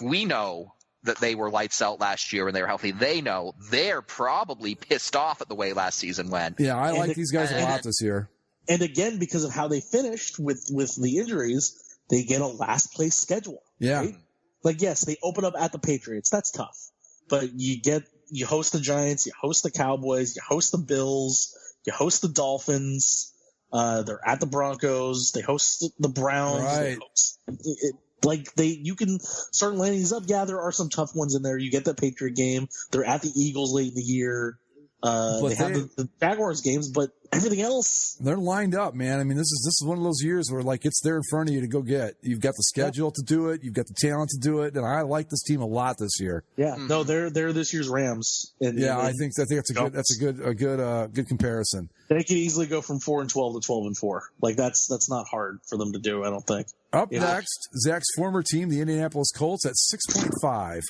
we know that they were lights out last year when they were healthy, they're probably pissed off at the way last season went. Yeah, I like these guys a lot this year. And again, because of how they finished with the injuries, they get a last place schedule. Yeah. Right? Like, yes, they open up at the Patriots. That's tough. But you host the Giants, you host the Cowboys, you host the Bills, you host the Dolphins. They're at the Broncos. They host the Browns. Right. You can start lining these up. Yeah, there are some tough ones in there. You get the Patriot game. They're at the Eagles late in the year. They have the Jaguars games, but everything else, they're lined up, man. I mean, this is one of those years where it's there in front of you to go get. You've got the schedule to do it. You've got the talent to do it, and I like this team a lot this year. Yeah, no, they're this year's Rams. I think that's a good comparison. They could easily go from 4-12 to 12-4. Like that's not hard for them to do. I don't think. Up next, Zach's former team, the Indianapolis Colts, at 6.5.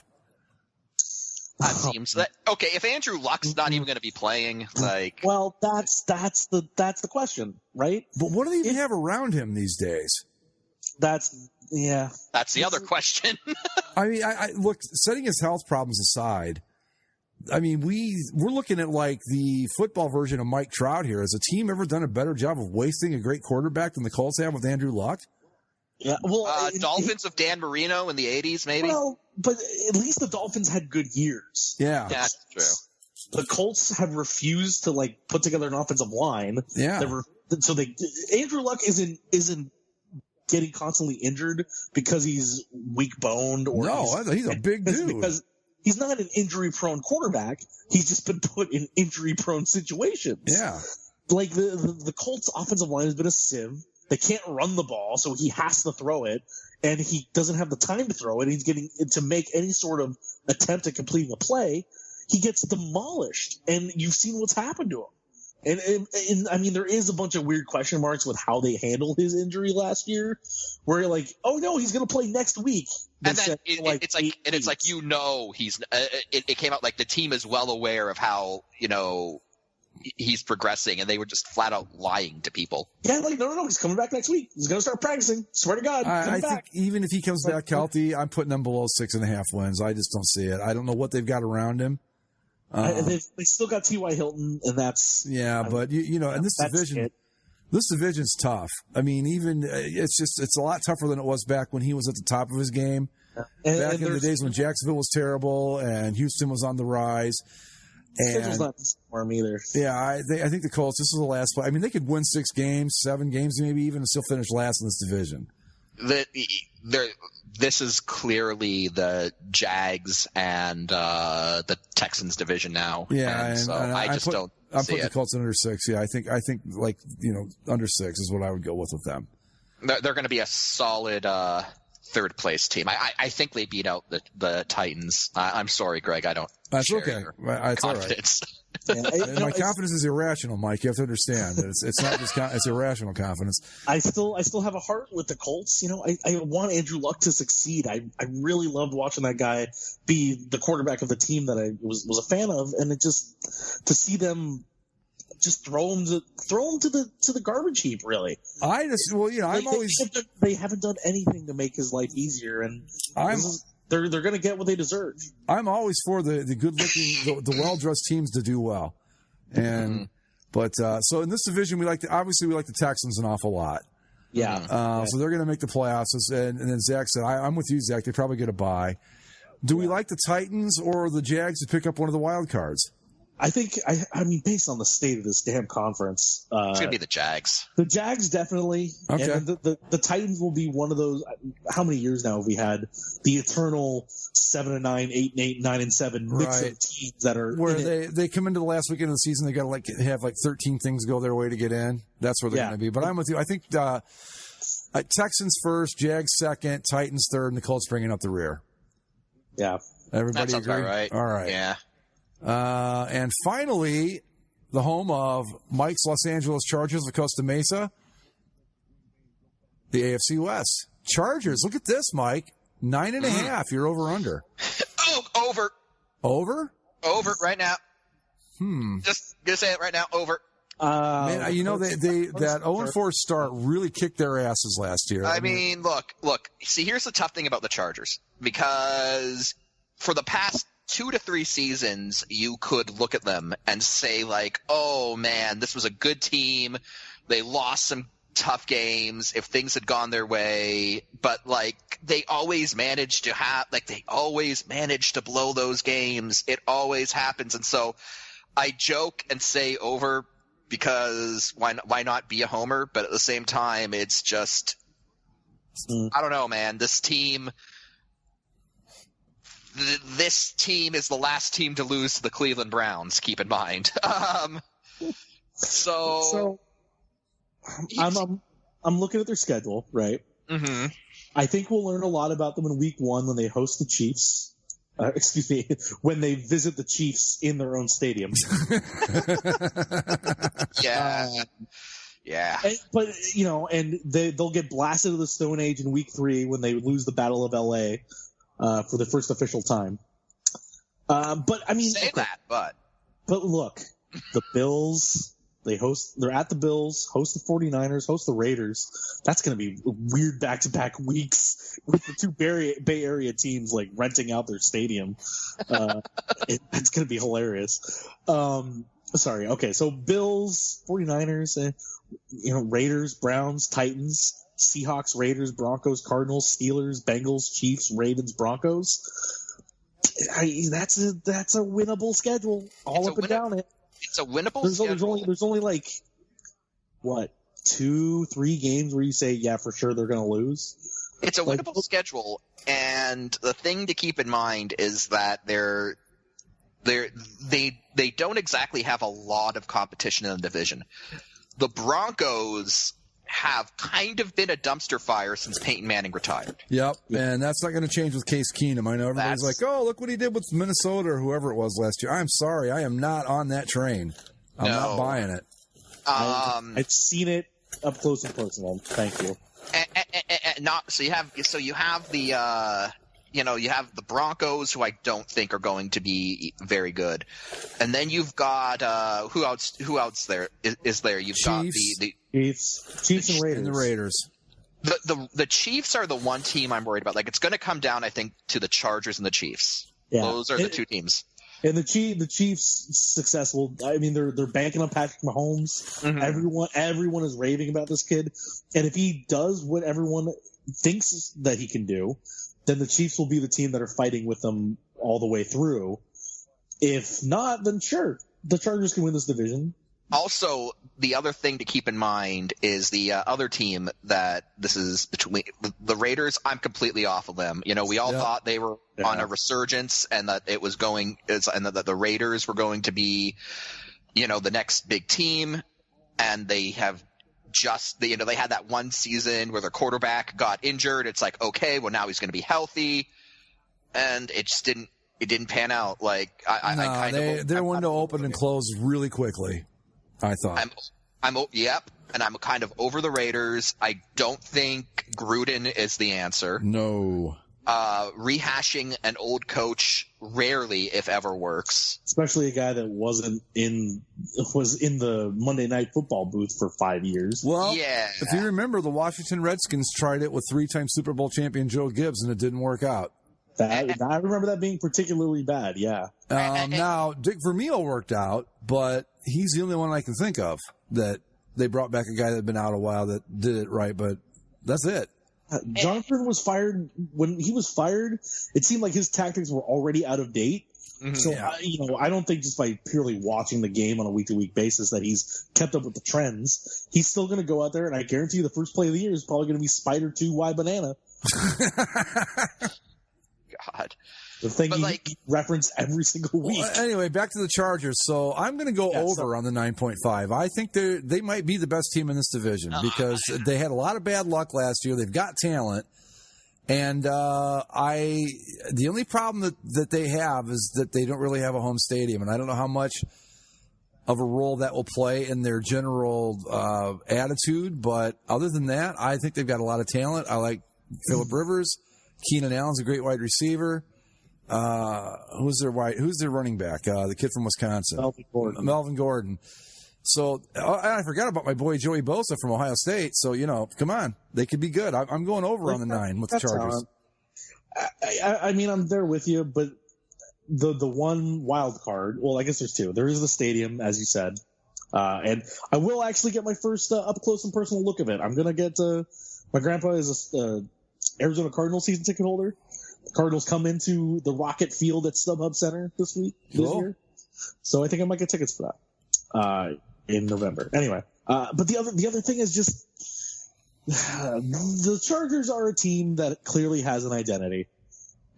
That seems okay. If Andrew Luck's not even going to be playing, well, that's the question, right? But what do they even have around him these days? That's the other question. I mean, I look, setting his health problems aside, I mean, we're looking at the football version of Mike Trout here. Has a team ever done a better job of wasting a great quarterback than the Colts have with Andrew Luck? Yeah, well, Dolphins of Dan Marino in the 80s, maybe. Well, but at least the Dolphins had good years. Yeah, that's true. The Colts have refused to put together an offensive line. Yeah, Andrew Luck isn't getting constantly injured because he's weak boned or he's a big dude. Because he's not an injury prone quarterback. He's just been put in injury prone situations. Yeah, the Colts offensive line has been a sieve. They can't run the ball, so he has to throw it, and he doesn't have the time to throw it. He's getting to make any sort of attempt at completing a play. He gets demolished, and you've seen what's happened to him. And I mean, there is a bunch of weird question marks with how they handled his injury last year, where you're like, oh no, he's going to play next week. And then it's like he's. It came out like the team is well aware of how he's progressing, and they were just flat out lying to people. Yeah, no, he's coming back next week. He's going to start practicing. Swear to God. I think even if he comes back healthy, I'm putting them below 6.5 wins. I just don't see it. I don't know what they've got around him. They still got T.Y. Hilton, and that's but and this division's tough. I mean, even it's a lot tougher than it was back when he was at the top of his game. Back in the days when Jacksonville was terrible and Houston was on the rise. Schedule's not for them either. Yeah, I think the Colts, this is the last play. I mean, they could win 6 games, 7 games maybe even, and still finish last in this division. This is clearly the Jags and the Texans division now. Yeah, and so I just don't I'm see putting it. the Colts under 6. Yeah, I think like, under 6 is what I would go with them. They're going to be a solid third place team. I think they beat out the Titans. I'm sorry, Greg. I don't. That's share okay. your It's confidence. all right. My confidence is irrational, Mike. You have to understand that it's not just it's irrational confidence. I still have a heart with the Colts. I want Andrew Luck to succeed. I really loved watching that guy be the quarterback of the team that I was a fan of, and it just to see them just throw him to the garbage heap. Really, they haven't done anything to make his life easier, and they're going to get what they deserve. I'm always for the good-looking, the well-dressed teams to do well, and but so in this division we like the Texans an awful lot. Yeah. So they're going to make the playoffs, and then Zach said, I'm with you, Zach. They probably get a bye. Do we like the Titans or the Jags to pick up one of the wild cards? I think, I mean, based on the state of this damn conference, it's going to be the Jags. The Jags definitely. Okay. And the Titans will be one of those. How many years now have we had the eternal 7-9, 8-8, 9-7 mix of teams that are where they come into the last weekend of the season, they got to have 13 things go their way to get in. That's where they're going to be. But I'm with you. I think Texans first, Jags second, Titans third, and the Colts bringing up the rear. Yeah. Everybody that sounds agree? about right. All right. Yeah. And finally, the home of Mike's Los Angeles Chargers of Costa Mesa, the AFC West. Chargers, look at this, Mike. 9.5. You're over under. Oh, over. Over? Over right now. Just gonna say it right now. Over. Man, they that 0-4 start really kicked their asses last year. I mean, look. See, here's the tough thing about the Chargers, because for the past 2 to 3 seasons, you could look at them and say, like, oh, man, this was a good team. They lost some tough games if things had gone their way. But, like, they always managed to blow those games. It always happens. And so I joke and say over because why not be a homer? But at the same time, it's just I don't know, man. This team is the last team to lose to the Cleveland Browns, keep in mind. So I'm looking at their schedule, right? Mm-hmm. I think we'll learn a lot about them in week 1 when they host the Chiefs. When they visit the Chiefs in their own stadium. Yeah. But, and they'll get blasted to the Stone Age in week 3 when they lose the Battle of LA. For the first official time. But I mean, but look, the Bills, they're at the Bills, host the 49ers, host the Raiders. That's going to be weird back-to-back weeks with the 2 Bay Area teams like renting out their stadium. It's going to be hilarious. Sorry. Okay. So Bills, 49ers, Raiders, Browns, Titans, Seahawks, Raiders, Broncos, Cardinals, Steelers, Bengals, Chiefs, Ravens, Broncos. That's a winnable schedule, all up and down it. It's a winnable schedule. There's only like 2-3 games where you say, yeah, for sure they're going to lose. It's a winnable schedule, and the thing to keep in mind is that they don't exactly have a lot of competition in the division. The Broncos have kind of been a dumpster fire since Peyton Manning retired. Yep, and that's not going to change with Case Keenum. I know everybody's like, oh, look what he did with Minnesota or whoever it was last year. I'm sorry, I am not on that train. I'm not buying it. I've seen it up close and personal. Thank you. So you have the you have the Broncos, who I don't think are going to be very good, and then you've got who else there is there? You've Chiefs. got the Chiefs and Raiders. And the Raiders. The Chiefs are the one team I'm worried about. Like, it's going to come down, I think, to the Chargers and the Chiefs. Yeah. Those are the 2 teams. And the Chiefs successful. I mean, they're banking on Patrick Mahomes. Mm-hmm. Everyone is raving about this kid, and if he does what everyone thinks that he can do, then the Chiefs will be the team that are fighting with them all the way through. If not, then sure, the Chargers can win this division. Also, the other thing to keep in mind is the other team that this is between the Raiders. I'm completely off of them. We all thought they were on a resurgence and that it was and that the Raiders were going to be, the next big team. And they have they had that one season where their quarterback got injured. It's like, okay, well now he's going to be healthy. And it just didn't pan out. Like their window opened and closed really quickly. I thought. Yep, and I'm kind of over the Raiders. I don't think Gruden is the answer. No. Rehashing an old coach rarely, if ever, works. Especially a guy that was in the Monday Night Football booth for 5 years. Well, if you remember, the Washington Redskins tried it with 3-time Super Bowl champion Joe Gibbs, and it didn't work out. I remember that being particularly bad, yeah. Now, Dick Vermeil worked out, but he's the only one I can think of that they brought back a guy that had been out a while that did it right, but that's it. Jonathan was fired. When he was fired, it seemed like his tactics were already out of date. Mm-hmm. So, I don't think just by purely watching the game on a week-to-week basis that he's kept up with the trends. He's still going to go out there, and I guarantee you the first play of the year is probably going to be Spider 2 Y Banana. God. The thing you reference every single week. Well, anyway, back to the Chargers. So I'm going to go over on the 9.5. I think they might be the best team in this division because they had a lot of bad luck last year. They've got talent. And the only problem that they have is that they don't really have a home stadium. And I don't know how much of a role that will play in their general attitude. But other than that, I think they've got a lot of talent. I like Phillip Rivers. Keenan Allen's a great wide receiver. Who's their running back? The kid from Wisconsin. Melvin Gordon. So I forgot about my boy Joey Bosa from Ohio State. So, come on. They could be good. I'm going over on the 9 with the Chargers. I mean, I'm there with you, but the one wild card, well, I guess there's two. There is the stadium, as you said. And I will actually get my first up close and personal look of it. I'm going to get my grandpa is a Arizona Cardinals season ticket holder. The Cardinals come into the Rocket Field at StubHub Center this year. So I think I might get tickets for that in November. Anyway, but the other thing is just the Chargers are a team that clearly has an identity,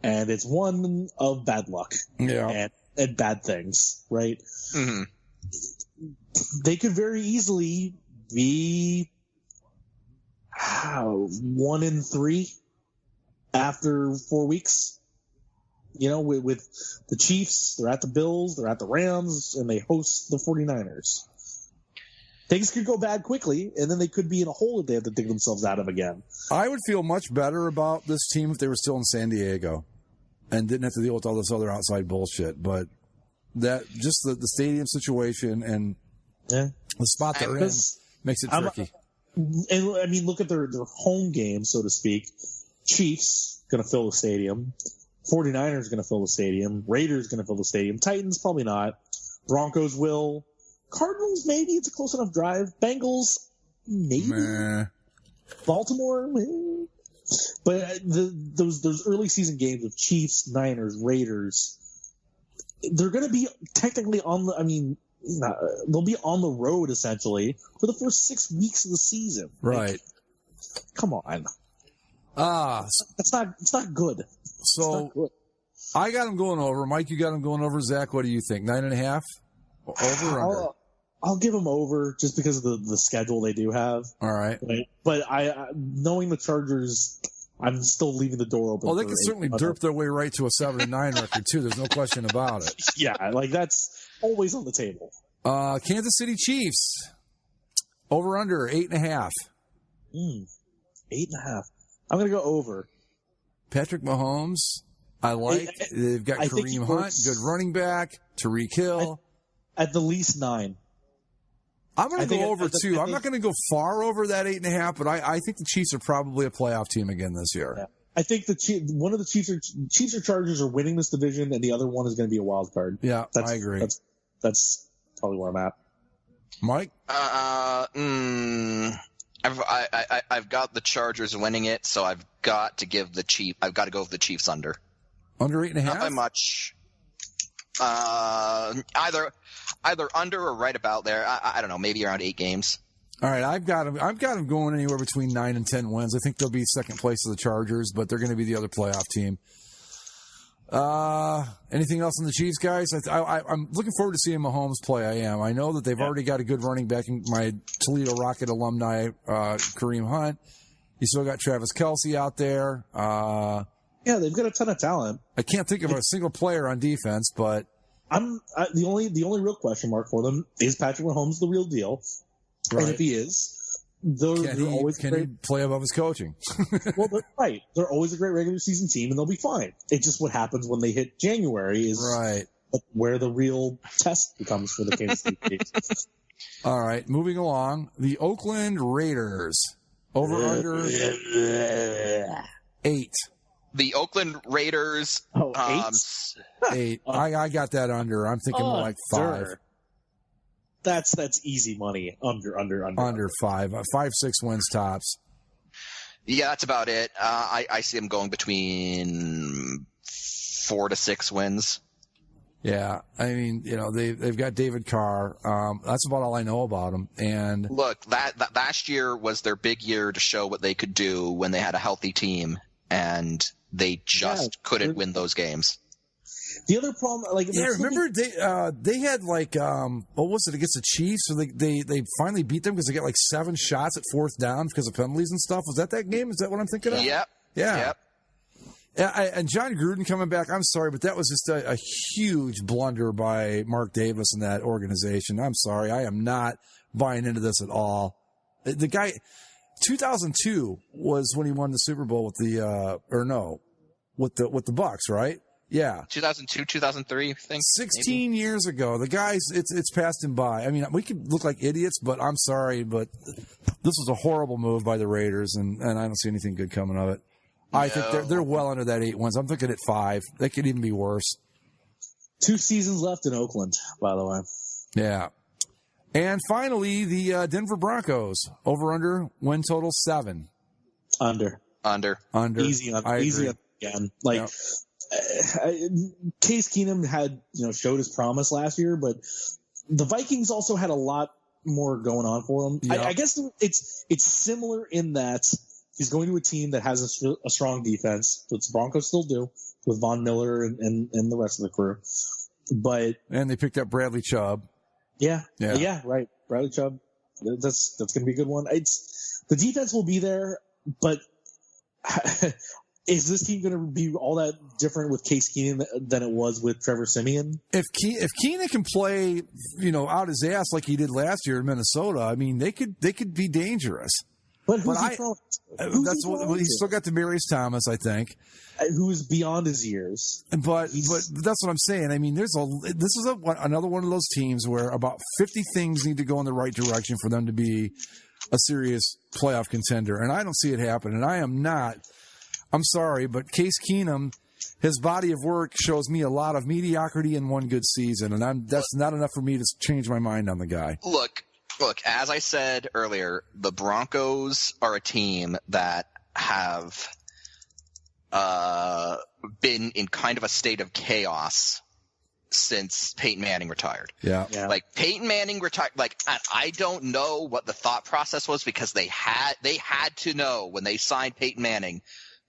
and it's one of bad luck and bad things, right? Mm-hmm. They could very easily be 1-3 after 4 weeks. With the Chiefs, they're at the Bills, they're at the Rams, and they host the 49ers. Things could go bad quickly, and then they could be in a hole that they have to dig themselves out of again. I would feel much better about this team if they were still in San Diego and didn't have to deal with all this other outside bullshit. But that just the stadium situation and the spot they're in makes it tricky. And I mean, look at their home game, so to speak. Chiefs going to fill the stadium. 49ers going to fill the stadium. Raiders going to fill the stadium. Titans probably not. Broncos will. Cardinals maybe it's a close enough drive. Bengals maybe. Baltimore maybe. But those early season games of Chiefs, Niners, Raiders, they're going to be technically on the. I mean, they'll be on the road essentially for the first 6 weeks of the season. Right. Like, come on. It's not good. So not good. I got them going over. Mike, you got them going over. Zach, what do you think? 9.5? Over or under? I'll give them over just because of the schedule they do have. All right. But I knowing the Chargers, I'm still leaving the door open. Well, they can certainly derp their way right to a 7-9 record too. There's no question about it. Yeah, that's always on the table. Kansas City Chiefs. Over under 8.5. 8.5. I'm going to go over. Patrick Mahomes, they've got Kareem Hunt, good running back, Tyreek Hill. At the least 9. I'm going to go over, too. I'm not going to go far over that 8.5, but I think the Chiefs are probably a playoff team again this year. Yeah. I think one of the Chiefs or Chargers are winning this division, and the other one is going to be a wild card. Yeah, I agree. That's probably where I'm at. Mike? I've got the Chargers winning it, so I've got to go with the Chiefs under. Under 8.5? Not by much. Either under or right about there. I don't know, maybe around 8 games. All right, I've got them going anywhere between 9 and 10 wins. I think they'll be second place to the Chargers, but they're going to be the other playoff team. Anything else on the Chiefs, guys? I'm looking forward to seeing Mahomes play. I am. I know that they've already got a good running back in my Toledo Rocket alumni, Kareem Hunt. You still got Travis Kelce out there. Yeah, they've got a ton of talent. I can't think of a single player on defense, but the only real question mark for them is Patrick Mahomes the real deal. Right. And if he is, can he play above his coaching? Well, right. They're always a great regular season team, and they'll be fine. It's just what happens when they hit January is where the real test becomes for the Kansas City Chiefs. All right, moving along. The Oakland Raiders. Over under 8. The Oakland Raiders. 8. I got that under. I'm thinking more like 5. Sure. That's easy money. Under 5. 5-6 wins tops. Yeah, that's about it. I see them going between 4 to 6 wins. Yeah, I mean, they've got David Carr. That's about all I know about them. And look, that last year was their big year to show what they could do when they had a healthy team, and they just couldn't win those games. The other problem, remember they had what was it against the Chiefs? So they finally beat them because they got 7 shots at 4th down because of penalties and stuff. Was that game? Is that what I'm thinking of? Yep. Yeah. Yep. And John Gruden coming back, I'm sorry, but that was just a huge blunder by Mark Davis and that organization. I'm sorry. I am not buying into this at all. The guy, 2002 was when he won the Super Bowl with the Bucs, right? Yeah. 2002, 2003, I think. 16 years ago. The guys, it's passed him by. I mean, we could look like idiots, but I'm sorry, but this was a horrible move by the Raiders, and I don't see anything good coming of it. I think they're well under that 8 wins. I'm thinking at 5. They could even be worse. 2 seasons left in Oakland, by the way. Yeah. And finally, the Denver Broncos. Over under win total 7. Under. Easy again. Case Keenum had showed his promise last year, but the Vikings also had a lot more going on for them. Yep. I guess it's similar in that he's going to a team that has a strong defense, which the Broncos still do with Von Miller and the rest of the crew. And they picked up Bradley Chubb. Yeah, right. Bradley Chubb. That's going to be a good one. The defense will be there, but is this team going to be all that different with Case Keenum than it was with Trevor Siemian? If Keenum can play, out his ass like he did last year in Minnesota, I mean, they could be dangerous. But he's still got Demaryius Thomas, I think, who's beyond his years. But that's what I'm saying. I mean, this is another one of those teams where about 50 things need to go in the right direction for them to be a serious playoff contender, and I don't see it happen. And I am not. I'm sorry, but Case Keenum, his body of work shows me a lot of mediocrity in one good season, and that's not enough for me to change my mind on the guy. Look, as I said earlier, the Broncos are a team that have been in kind of a state of chaos since Peyton Manning retired. Yeah. Peyton Manning retired. I don't know what the thought process was, because they had to know when they signed Peyton Manning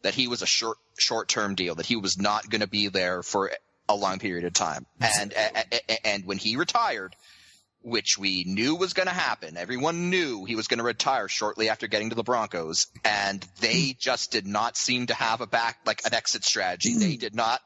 that he was a short-term deal, that he was not going to be there for a long period of time. And when he retired, which we knew was going to happen, everyone knew he was going to retire shortly after getting to the Broncos, and they just did not seem to have an exit strategy. They did not.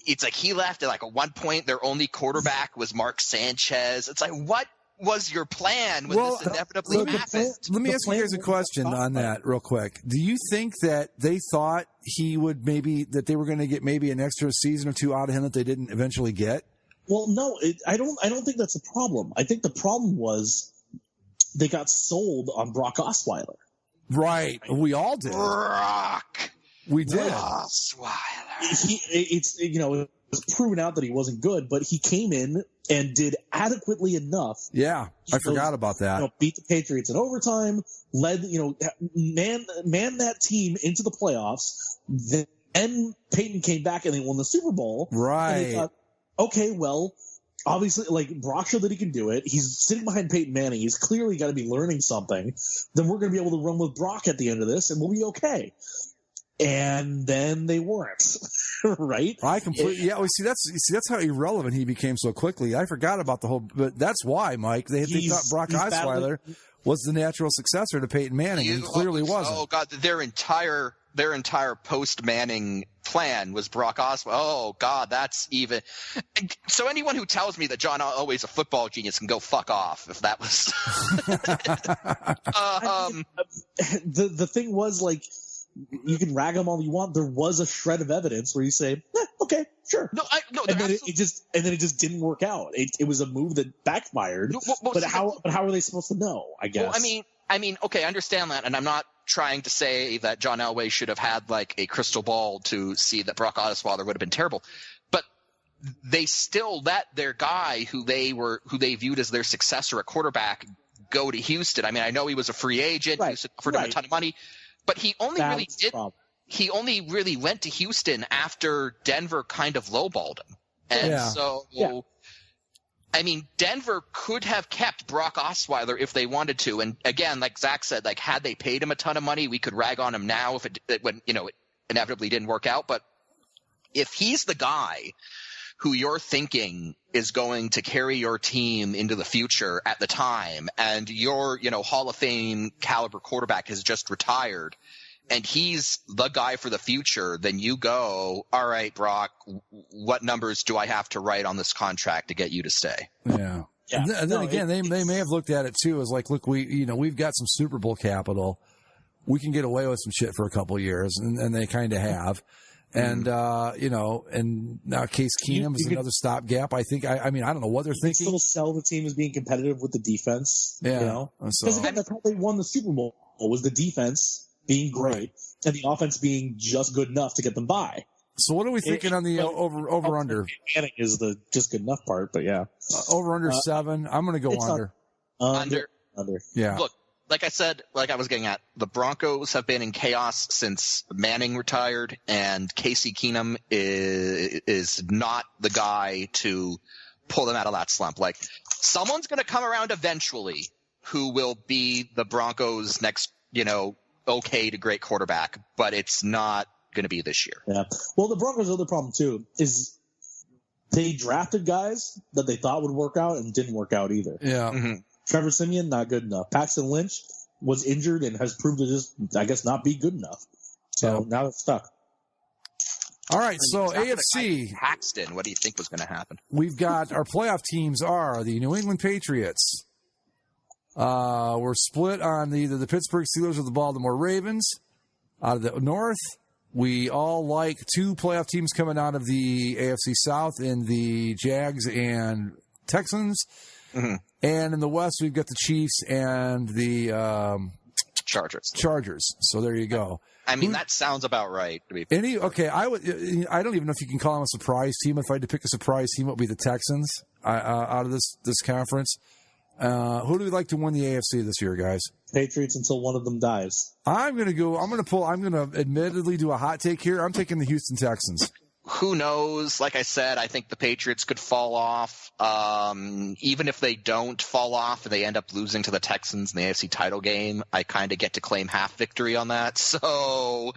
It's like he left at one point their only quarterback was Mark Sanchez. It's like, what was your plan when this inevitably happened? Let me ask you guys a question on that real quick. Do you think that they thought that they were going to get maybe an extra season or 2 out of him that they didn't eventually get? Well, no, I don't think that's a problem. I think the problem was they got sold on Brock Osweiler. Right. We all did. We did. Osweiler. It was proven out that he wasn't good, but he came in and did adequately enough. Yeah, I forgot about that. Beat the Patriots in overtime, led, man that team into the playoffs. Then Peyton came back and they won the Super Bowl. Right. okay, well, obviously, like, Brock showed that he can do it. He's sitting behind Peyton Manning. He's clearly got to be learning something. Then we're going to be able to run with Brock at the end of this, and we'll be okay. And then they weren't, right? I completely, yeah. Well, that's how irrelevant he became so quickly. I forgot about the whole, but that's why, Mike. They thought Brock Osweiler was the natural successor to Peyton Manning, and he clearly wasn't. Oh God, their entire post Manning plan was Brock Osweiler. Oh God, that's even. So anyone who tells me that John Elway's a football genius can go fuck off. If that was. The thing was, like, you can rag him all you want. There was a shred of evidence where you say, okay, sure. And then it just didn't work out. It was a move that backfired. But how are they supposed to know? I guess. Well, I mean, okay, I understand that, and I'm not trying to say that John Elway should have had like a crystal ball to see that Brock Osweiler would have been terrible, but they still let their guy who they viewed as their successor at quarterback go to Houston. I mean, I know he was a free agent, Houston offered him a ton of money. But he only really went to Houston after Denver kind of lowballed him. And I mean, Denver could have kept Brock Osweiler if they wanted to. And again, like Zach said, like, had they paid him a ton of money, we could rag on him now if it inevitably didn't work out. But if he's the guy who you're thinking is going to carry your team into the future at the time, and your, Hall of Fame caliber quarterback has just retired, and he's the guy for the future, then you go, all right, Brock, what numbers do I have to write on this contract to get you to stay? Yeah. And then again, they may have looked at it too as like, look, we've got some Super Bowl capital. We can get away with some shit for a couple of years, and they kind of have. And, and now Case Keenum is another stopgap. I think, I mean, I don't know what they're thinking. Still sell the team as being competitive with the defense. Yeah. Because again, that's how they won the Super Bowl, was the defense being great and the offense being just good enough to get them by. So what are we thinking on the over-under? Panic is the just good enough part, but yeah. Over-under 7. I'm going to go under. Under. Yeah. Look, like I said, like I was getting at, the Broncos have been in chaos since Manning retired, and Casey Keenum is not the guy to pull them out of that slump. Like, someone's going to come around eventually who will be the Broncos' next, okay to great quarterback, but it's not going to be this year. Yeah. Well, the Broncos' other problem too is they drafted guys that they thought would work out and didn't work out either. Yeah. Mm-hmm. Trevor Siemian, not good enough. Paxton Lynch was injured and has proved to just, I guess, not be good enough. So now it's stuck. All right, so AFC. Paxton, what do you think was going to happen? We've got our playoff teams are the New England Patriots. We're split on either the Pittsburgh Steelers or the Baltimore Ravens. Out of the North, we all like 2 playoff teams coming out of the AFC South in the Jags and Texans. Mm-hmm. And in the West, we've got the Chiefs and the Chargers. So there you go. I mean, that sounds about right. I don't even know if you can call them a surprise team. If I had to pick a surprise team, it would be the Texans out of this conference. Who do we like to win the AFC this year, guys? Patriots until one of them dies. I'm going to admittedly do a hot take here. I'm taking the Houston Texans. Who knows? Like I said, I think the Patriots could fall off. Even if they don't fall off and they end up losing to the Texans in the AFC title game, I kind of get to claim half victory on that. So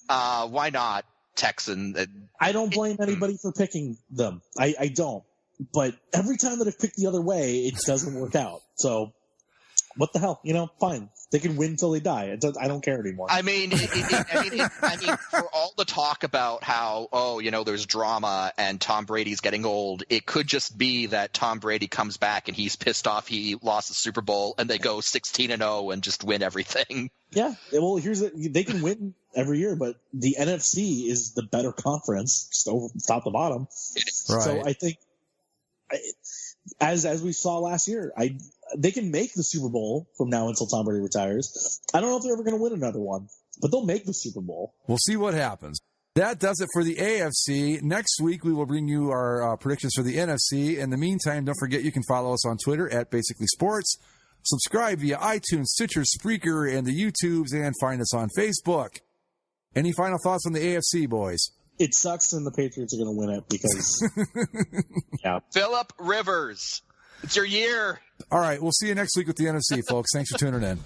why not Texan? I don't blame anybody for picking them. I don't. But every time that I've picked the other way, it doesn't work out. So what the hell? Fine. They can win until they die. I don't care anymore. I mean, for all the talk about how, there's drama and Tom Brady's getting old, it could just be that Tom Brady comes back and he's pissed off he lost the Super Bowl and they go 16-0 and just win everything. Yeah. Well, they can win every year, but the NFC is the better conference, just over top to bottom. Right. So I think, as we saw last year, they can make the Super Bowl from now until Tom Brady retires. I don't know if they're ever going to win another one, but they'll make the Super Bowl. We'll see what happens. That does it for the AFC. Next week, we will bring you our predictions for the NFC. In the meantime, don't forget you can follow us on Twitter at Basically Sports. Subscribe via iTunes, Stitcher, Spreaker, and the YouTubes, and find us on Facebook. Any final thoughts on the AFC, boys? it sucks, and the Patriots are going to win it because, yeah. Phillip Rivers, it's your year. All right, we'll see you next week with the NFC, folks. Thanks for tuning in.